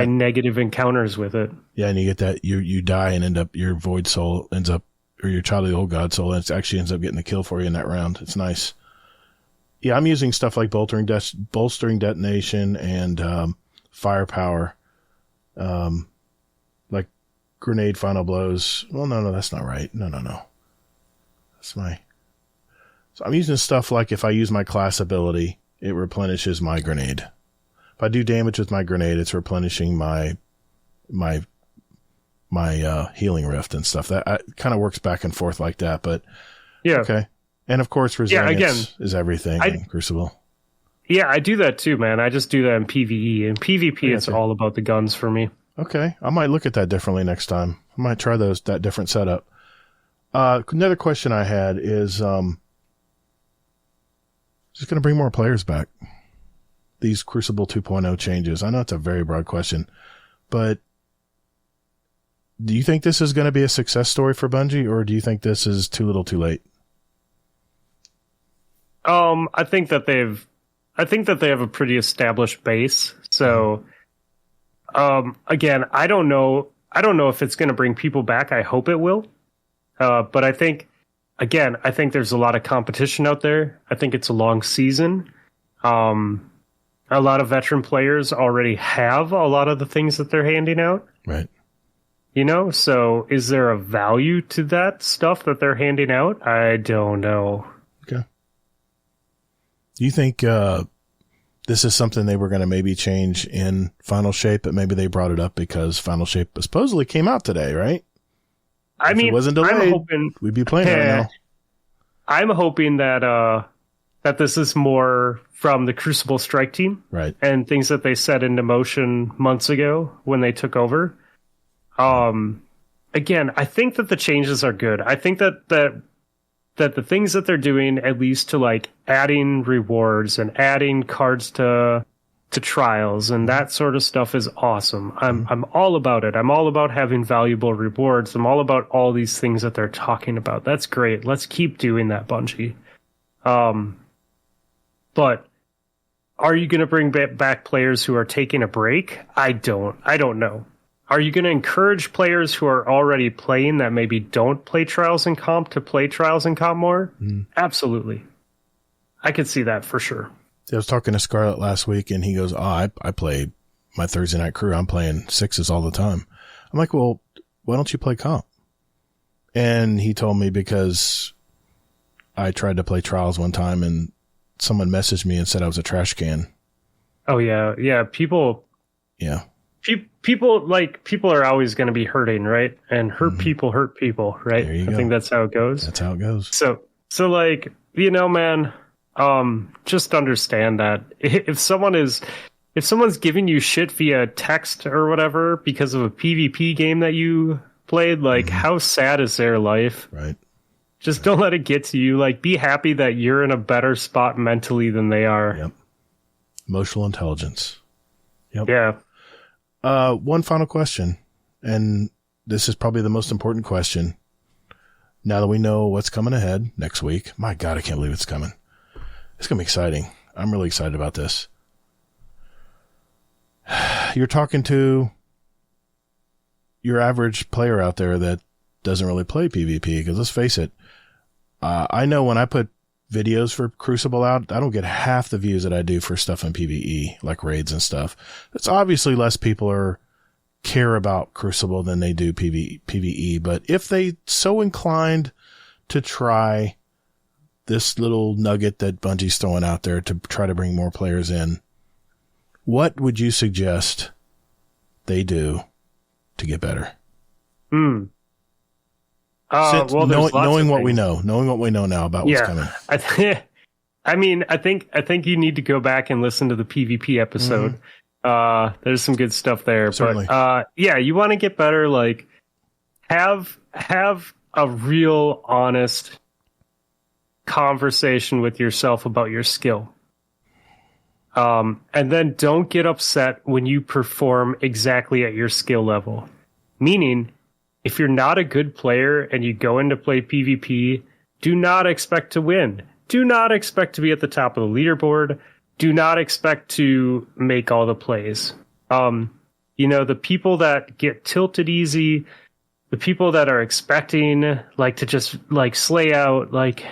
negative encounters with it. Yeah, and you get that you die and end up, your void soul ends up, or your Child of the Old God soul, and it actually ends up getting the kill for you in that round. It's nice. Yeah, I'm using stuff like bolstering detonation and firepower. Like grenade final blows. Well, no, that's not right. No. That's my... So I'm using stuff like if I use my class ability, it replenishes my grenade. If I do damage with my grenade, it's replenishing my healing rift and stuff. That kind of works back and forth like that, but yeah. Okay. And of course, resilience is everything in Crucible. Yeah, I do that too, man. I just do that in PvE. In PvP, it's all about the guns for me. Okay. I might look at that differently next time. I might try that different setup. Another question I had is, just going to bring more players back. These Crucible 2.0 changes. I know it's a very broad question, but do you think this is going to be a success story for Bungie, or do you think this is too little too late? I think that they have a pretty established base. So, again, I don't know if it's going to bring people back. I hope it will. But I think there's a lot of competition out there. I think it's a long season. A lot of veteran players already have a lot of the things that they're handing out. Right. You know, so is there a value to that stuff that they're handing out? I don't know. Okay. Do you think this is something they were going to maybe change in Final Shape, but maybe they brought it up because Final Shape supposedly came out today, right? If it wasn't delayed, we'd be playing right now. I'm hoping that that this is more from the Crucible Strike Team, right, and things that they set into motion months ago when they took over. Again, I think that the changes are good. I think that the things that they're doing, at least to like adding rewards and adding cards to trials and that sort of stuff, is awesome. I'm all about it. I'm all about having valuable rewards. I'm all about all these things that they're talking about. That's great. Let's keep doing that, Bungie. But are you going to bring back players who are taking a break? I don't know. Are you going to encourage players who are already playing that maybe don't play Trials and Comp to play Trials and Comp more? Absolutely. I could see that for sure. I was talking to Scarlett last week, and he goes, I play my Thursday night crew. I'm playing 6s all the time. I'm like, well, why don't you play Comp? And he told me because I tried to play Trials one time, and someone messaged me and said I was a trash can. Oh, yeah. Yeah, people... Yeah. People are always going to be hurting, right? And hurt people, right? There you go. I think that's how it goes. That's how it goes. So like, you know, man, just understand that if someone's giving you shit via text or whatever because of a PvP game that you played, like, how sad is their life? Right. Just don't let it get to you. Like, be happy that you're in a better spot mentally than they are. Yep. Emotional intelligence. Yep. Yeah. One final question, and this is probably the most important question. Now that we know what's coming ahead next week, my God, I can't believe it's coming. It's going to be exciting. I'm really excited about this. You're talking to your average player out there that doesn't really play PvP, because let's face it, I know when I put videos for Crucible out, I don't get half the views that I do for stuff in PvE, like raids and stuff. It's obviously less people care about Crucible than they do PvE, but if they so inclined to try this little nugget that Bungie's throwing out there to try to bring more players in, what would you suggest they do to get better? Knowing what we know now about what's coming. I think you need to go back and listen to the PvP episode. There's some good stuff there. Certainly. But you want to get better. Like, have a real honest conversation with yourself about your skill. And then don't get upset when you perform exactly at your skill level. Meaning, if you're not a good player and you go in to play PvP, do not expect to win. Do not expect to be at the top of the leaderboard. Do not expect to make all the plays. The people that get tilted easy, the people that are expecting like to just like slay out, like,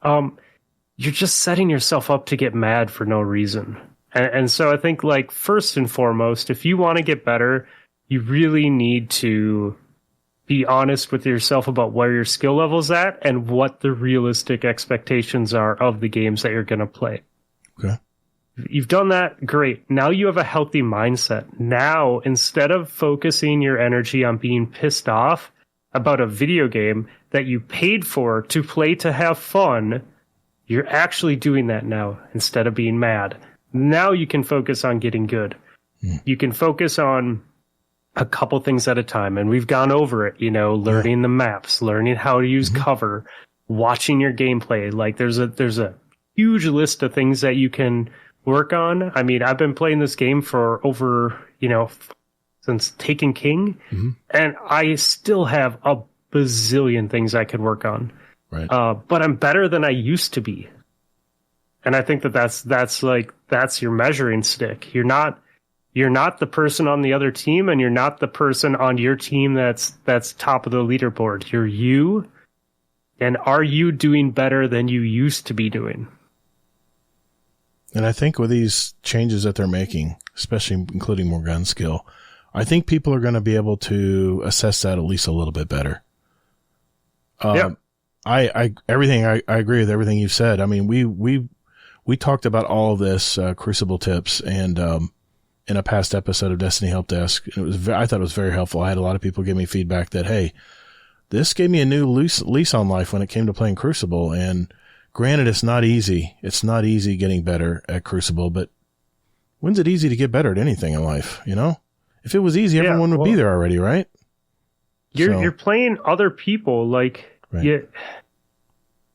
you're just setting yourself up to get mad for no reason. And so I think, like, first and foremost, if you want to get better, you really need to be honest with yourself about where your skill level's at and what the realistic expectations are of the games that you're going to play. Okay. You've done that, great. Now you have a healthy mindset. Now, instead of focusing your energy on being pissed off about a video game that you paid for to play to have fun, you're actually doing that now instead of being mad. Now you can focus on getting good. You can focus on a couple things at a time, and we've gone over it, learning the maps, learning how to use cover, watching your gameplay. Like there's a huge list of things that you can work on. I mean, I've been playing this game for over, since Taken King, and I still have a bazillion things I could work on. Right. But I'm better than I used to be. And I think that's your measuring stick. You're not the person on the other team, and you're not the person on your team that's top of the leaderboard. You're you. And are you doing better than you used to be doing? And I think with these changes that they're making, especially including more gun skill, I think people are going to be able to assess that at least a little bit better. I agree with everything you've said. I mean, we talked about all of this, Crucible tips, and, in a past episode of Destiny Help Desk. I thought it was very helpful. I had a lot of people give me feedback that, hey, this gave me a new lease on life when it came to playing Crucible. And granted, it's not easy. It's not easy getting better at Crucible, but when's it easy to get better at anything in life? If it was easy, everyone would be there already, right? You're playing other people. Like, right.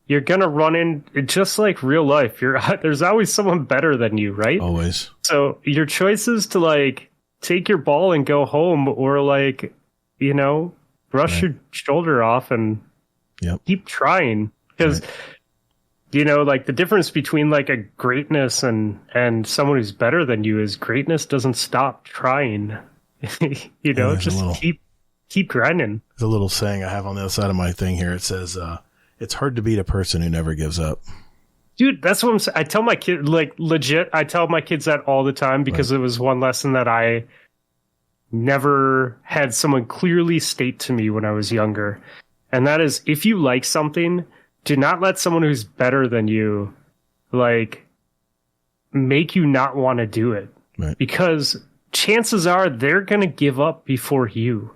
You're going to run in, just like real life. There's always someone better than you, right? Always. So your choice is to take your ball and go home, or brush your shoulder off and keep trying. Because, the difference between a greatness and someone who's better than you is greatness doesn't stop trying. Just keep grinding. There's a little saying I have on the other side of my thing here. It says, it's hard to beat a person who never gives up. Dude, that's what I'm saying. I tell my kids, legit, I tell my kids that all the time, because it was one lesson that I never had someone clearly state to me when I was younger. And that is, if you like something, do not let someone who's better than you, make you not want to do it. Right. Because chances are they're going to give up before you.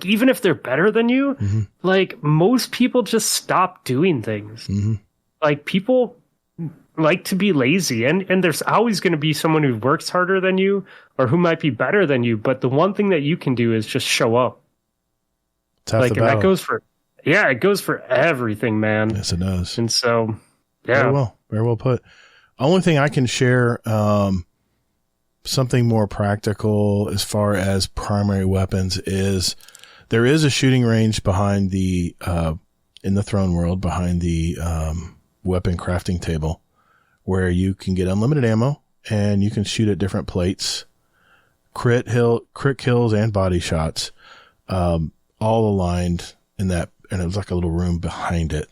Even if they're better than you, most people just stop doing things. People like to be lazy, and there's always going to be someone who works harder than you or who might be better than you. But the one thing that you can do is just show up. And that goes for, it goes for everything, man. Yes, it does. And so, yeah. Very well put. Only thing I can share, something more practical as far as primary weapons is, there is a shooting range behind in the throne world, behind the weapon crafting table, where you can get unlimited ammo and you can shoot at different plates, crit kills and body shots, all aligned in that. And it was like a little room behind it.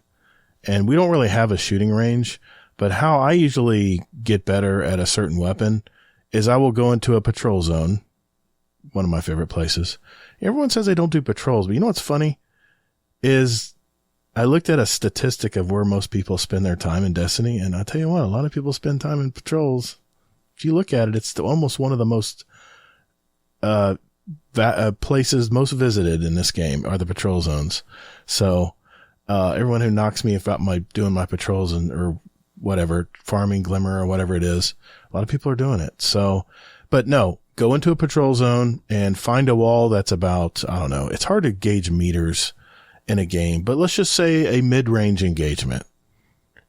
And we don't really have a shooting range, but how I usually get better at a certain weapon is I will go into a patrol zone, one of my favorite places. Everyone says they don't do patrols, but you know what's funny is I looked at a statistic of where most people spend their time in Destiny, and I'll tell you what, a lot of people spend time in patrols. If you look at it, it's almost one of the most places most visited in this game are the patrol zones. So everyone who knocks me about doing my patrols or whatever, farming Glimmer or whatever it is, a lot of people are doing it. So, but no. Go into a patrol zone and find a wall that's about, I don't know, it's hard to gauge meters in a game, but let's just say a mid-range engagement,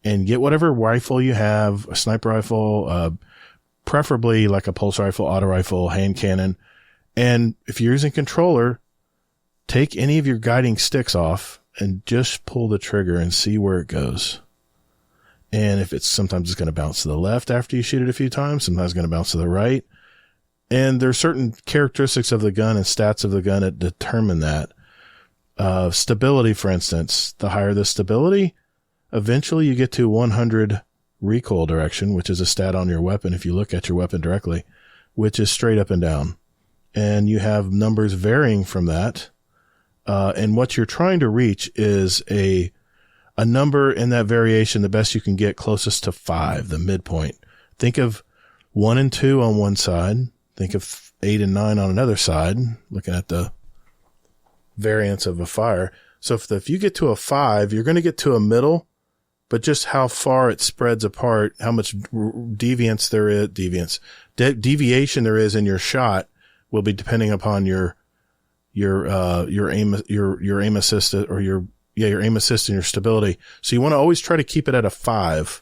and get whatever rifle you have, a sniper rifle, preferably like a pulse rifle, auto rifle, hand cannon. And if you're using controller, take any of your guiding sticks off and just pull the trigger and see where it goes. And if sometimes it's going to bounce to the left after you shoot it a few times, sometimes it's going to bounce to the right. And there's certain characteristics of the gun and stats of the gun that determine that. Stability, for instance, the higher the stability, eventually you get to 100 recoil direction, which is a stat on your weapon if you look at your weapon directly, which is straight up and down. And you have numbers varying from that And what you're trying to reach is a number in that variation, the best you can get, closest to 5, the midpoint. Think of 1 and 2 on one side. Think of 8 and 9 on another side, looking at the variance of a fire. So if you get to a 5, you're going to get to a middle, but just how far it spreads apart, how much deviation there is in your shot will be depending upon your aim assist or your aim assist and your stability. So you want to always try to keep it at a 5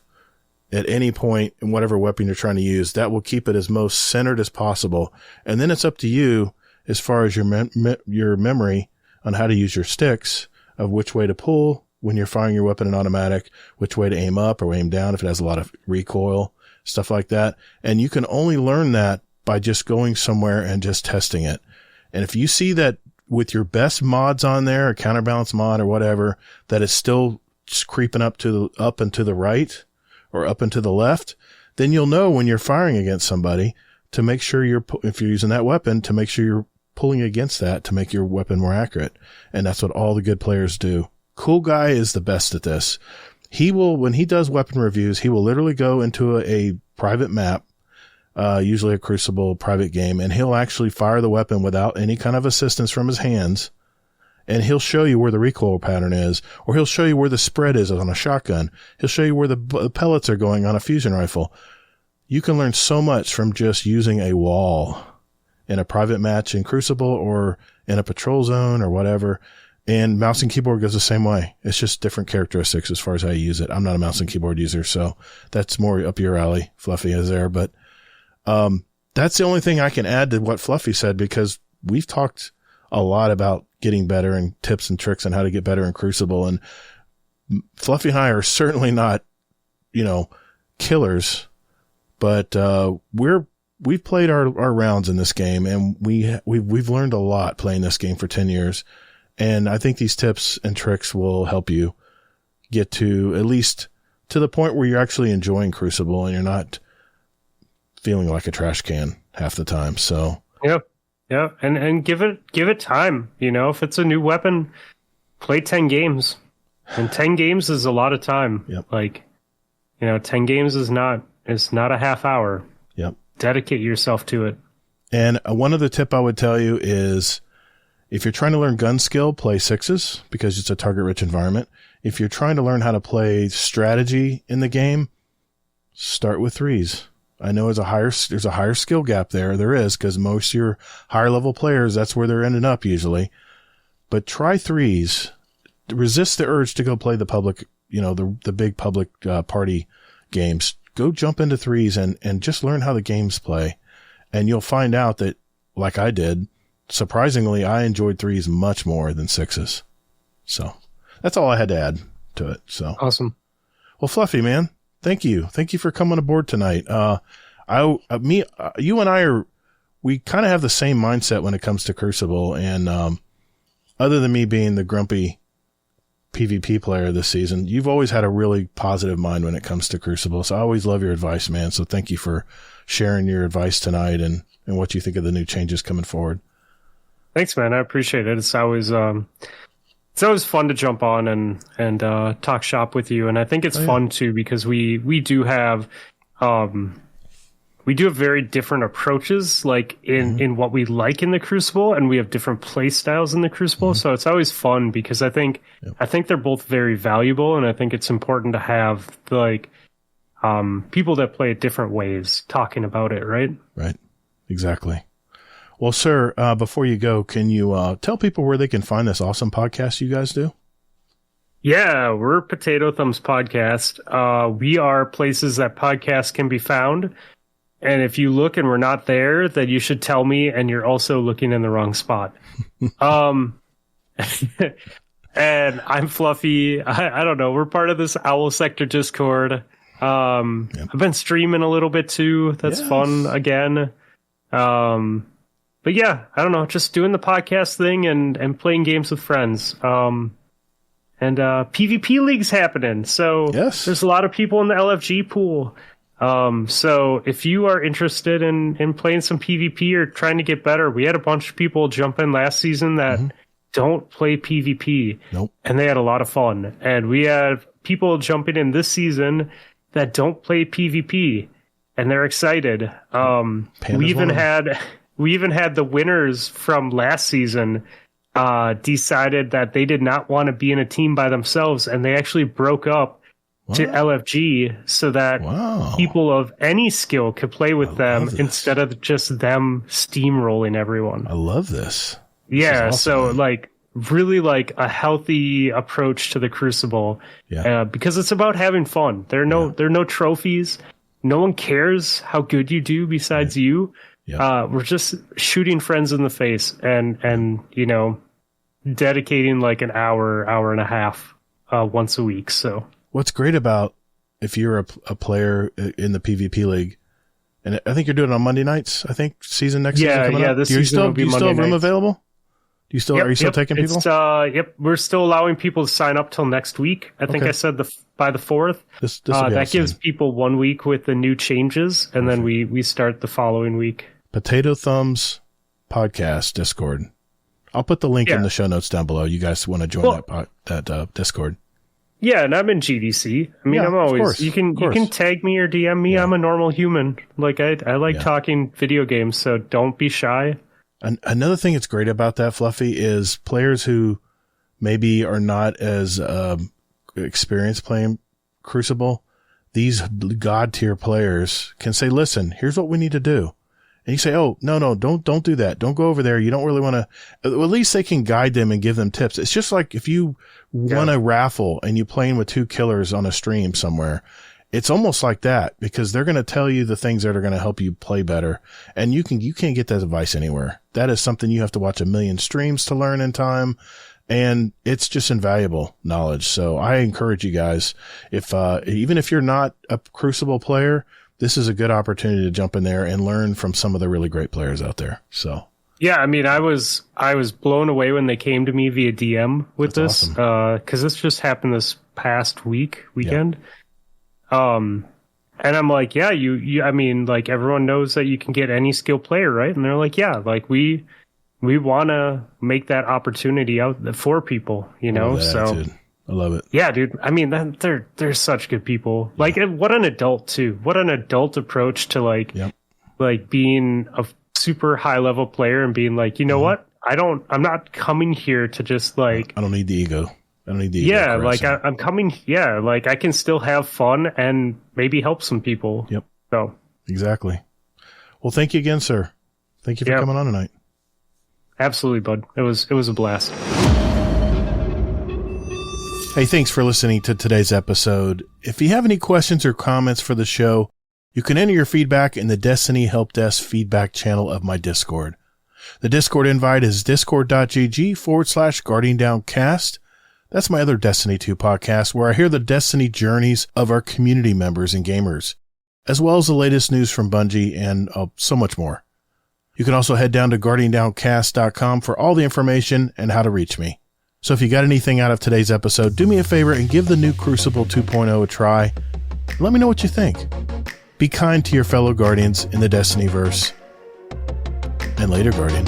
at any point in whatever weapon you're trying to use. That will keep it as most centered as possible. And then it's up to you as far as your memory on how to use your sticks, of which way to pull when you're firing your weapon in automatic, which way to aim up or aim down if it has a lot of recoil, stuff like that. And you can only learn that by just going somewhere and just testing it. And if you see that with your best mods on there, a counterbalance mod or whatever, that is still creeping up and to the right or up and to the left, then you'll know when you're firing against somebody to make sure if you're using that weapon, to make sure you're pulling against that to make your weapon more accurate. And that's what all the good players do. Cool Guy is the best at this. When he does weapon reviews, he will literally go into a private map, usually a Crucible private game, and he'll actually fire the weapon without any kind of assistance from his hands. And he'll show you where the recoil pattern is, or he'll show you where the spread is on a shotgun. He'll show you where the pellets are going on a fusion rifle. You can learn so much from just using a wall in a private match in Crucible or in a patrol zone or whatever. And mouse and keyboard goes the same way. It's just different characteristics as far as how you use it. I'm not a mouse and keyboard user, so that's more up your alley. Fluffy is there, but that's the only thing I can add to what Fluffy said, because we've talked a lot about getting better and tips and tricks on how to get better in Crucible. And Fluffy and I are certainly not, killers, but we've played our rounds in this game, and we've learned a lot playing this game for 10 years. And I think these tips and tricks will help you get to at least to the point where you're actually enjoying Crucible and you're not feeling like a trash can half the time. So yeah, and give it time. If it's a new weapon, play 10 games, and 10 games is a lot of time. Yep. 10 games is not a half hour. Yep. Dedicate yourself to it. And one other tip I would tell you is, if you're trying to learn gun skill, play 6s because it's a target-rich environment. If you're trying to learn how to play strategy in the game, start with 3s. I know there's a higher skill gap there. There is, because most of your higher-level players, that's where they're ending up usually. But try 3s. Resist the urge to go play the public, the big public party games. Go jump into 3s and just learn how the games play. And you'll find out that, like I did, surprisingly, I enjoyed 3s much more than 6s. So that's all I had to add to it. So awesome. Well, Fluffy, man, thank you. Thank you for coming aboard tonight. You and I we kind of have the same mindset when it comes to Crucible. And, other than me being the grumpy PvP player this season, you've always had a really positive mind when it comes to Crucible. So I always love your advice, man. So thank you for sharing your advice tonight and what you think of the new changes coming forward. Thanks, man. I appreciate it. It's always fun to jump on and talk shop with you. And I think it's fun too, because we do have very different approaches, like in what we like in the Crucible, and we have different play styles in the Crucible. So it's always fun, because I think they're both very valuable, and I think it's important to have people that play it different ways talking about it, right? Right. Exactly. Well, sir, before you go, can you tell people where they can find this awesome podcast you guys do? Yeah, we're PotatoThumbs Podcast. We are places that podcasts can be found. And if you look and we're not there, then you should tell me, and you're also looking in the wrong spot. And I'm Fluffy. I don't know. We're part of this Owl Sector Discord. I've been streaming a little bit too. That's fun again. But yeah, I don't know, just doing the podcast thing and playing games with friends. And PvP leagues happening. So there's a lot of people in the LFG pool. So if you are interested in playing some PvP or trying to get better, we had a bunch of people jump in last season that don't play PvP. Nope. And they had a lot of fun. And we have people jumping in this season that don't play PvP, and they're excited. We even had the winners from last season decided that they did not want to be in a team by themselves, and they actually broke up to LFG so that people of any skill could play with them instead of just them steamrolling everyone. I love this. Yeah, awesome, so man. like really like a healthy approach to the Crucible, because it's about having fun. There are no trophies. No one cares how good you do besides you. Yeah. We're just shooting friends in the face and you know, dedicating like an hour and a half once a week. So what's great about if you're a player in the PvP league, and I think you're doing it on Monday nights. I think season next season coming up. This season will be Monday still have room nights. available? Are you still taking people? We're still allowing people to sign up till next week. I think I said by the 4th. This will be that awesome. gives people 1 week with the new changes, and then we start the following week. PotatoThumbs Podcast Discord. I'll put the link in the show notes down below. You guys want to join that Discord? Yeah, and I'm in GDC. I mean, I'm always you can tag me or DM me. I'm a normal human. Like I like talking video games, so don't be shy. Another thing that's great about that, Fluffy, is players who maybe are not as experienced playing Crucible. These god tier players can say, "Listen, here's what we need to do," and you say, "Oh, no, don't do that. Don't go over there. You don't really want to." Well, at least they can guide them and give them tips. It's just like if you won a raffle and you're playing with 2 killers on a stream somewhere. It's almost like that because they're going to tell you the things that are going to help you play better. And you can't get that advice anywhere. That is something you have to watch 1 million streams to learn in time. And it's just invaluable knowledge. So I encourage you guys, even if you're not a Crucible player, this is a good opportunity to jump in there and learn from some of the really great players out there. So. Yeah, I mean, I was blown away when they came to me via DM with this, because this just happened this past weekend. Yeah. And I'm like, yeah, I mean, like everyone knows that you can get any skilled player, right? And they're like, yeah, like we want to make that opportunity out for people, you know? So I love it. Yeah, dude. I mean, they're such good people. Yeah. Like what an adult too. What an adult approach to like being a super high level player and being like, you know what? I'm not coming here to just like, I don't need the ego. I don't need the yeah, like I'm coming. Yeah, like I can still have fun and maybe help some people. Yep. So exactly. Well, thank you again, sir. Thank you for coming on tonight. Absolutely, bud. It was a blast. Hey, thanks for listening to today's episode. If you have any questions or comments for the show, you can enter your feedback in the Destiny Help Desk feedback channel of my Discord. The Discord invite is discord.gg/GuardianDownCast. That's my other Destiny 2 podcast where I hear the Destiny journeys of our community members and gamers, as well as the latest news from Bungie and so much more. You can also head down to GuardianDownCast.com for all the information and how to reach me. So if you got anything out of today's episode, do me a favor and give the new Crucible 2.0 a try. Let me know what you think. Be kind to your fellow Guardians in the Destinyverse. And later, Guardian.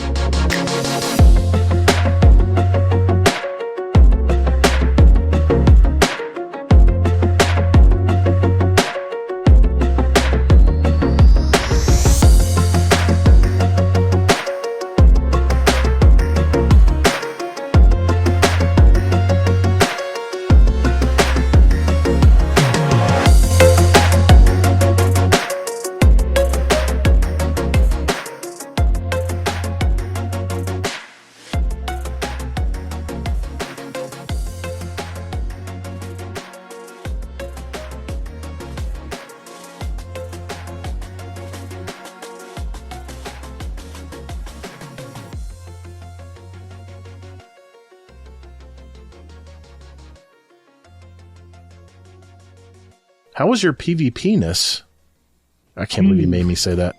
How was your PvP-ness? I can't believe you made me say that.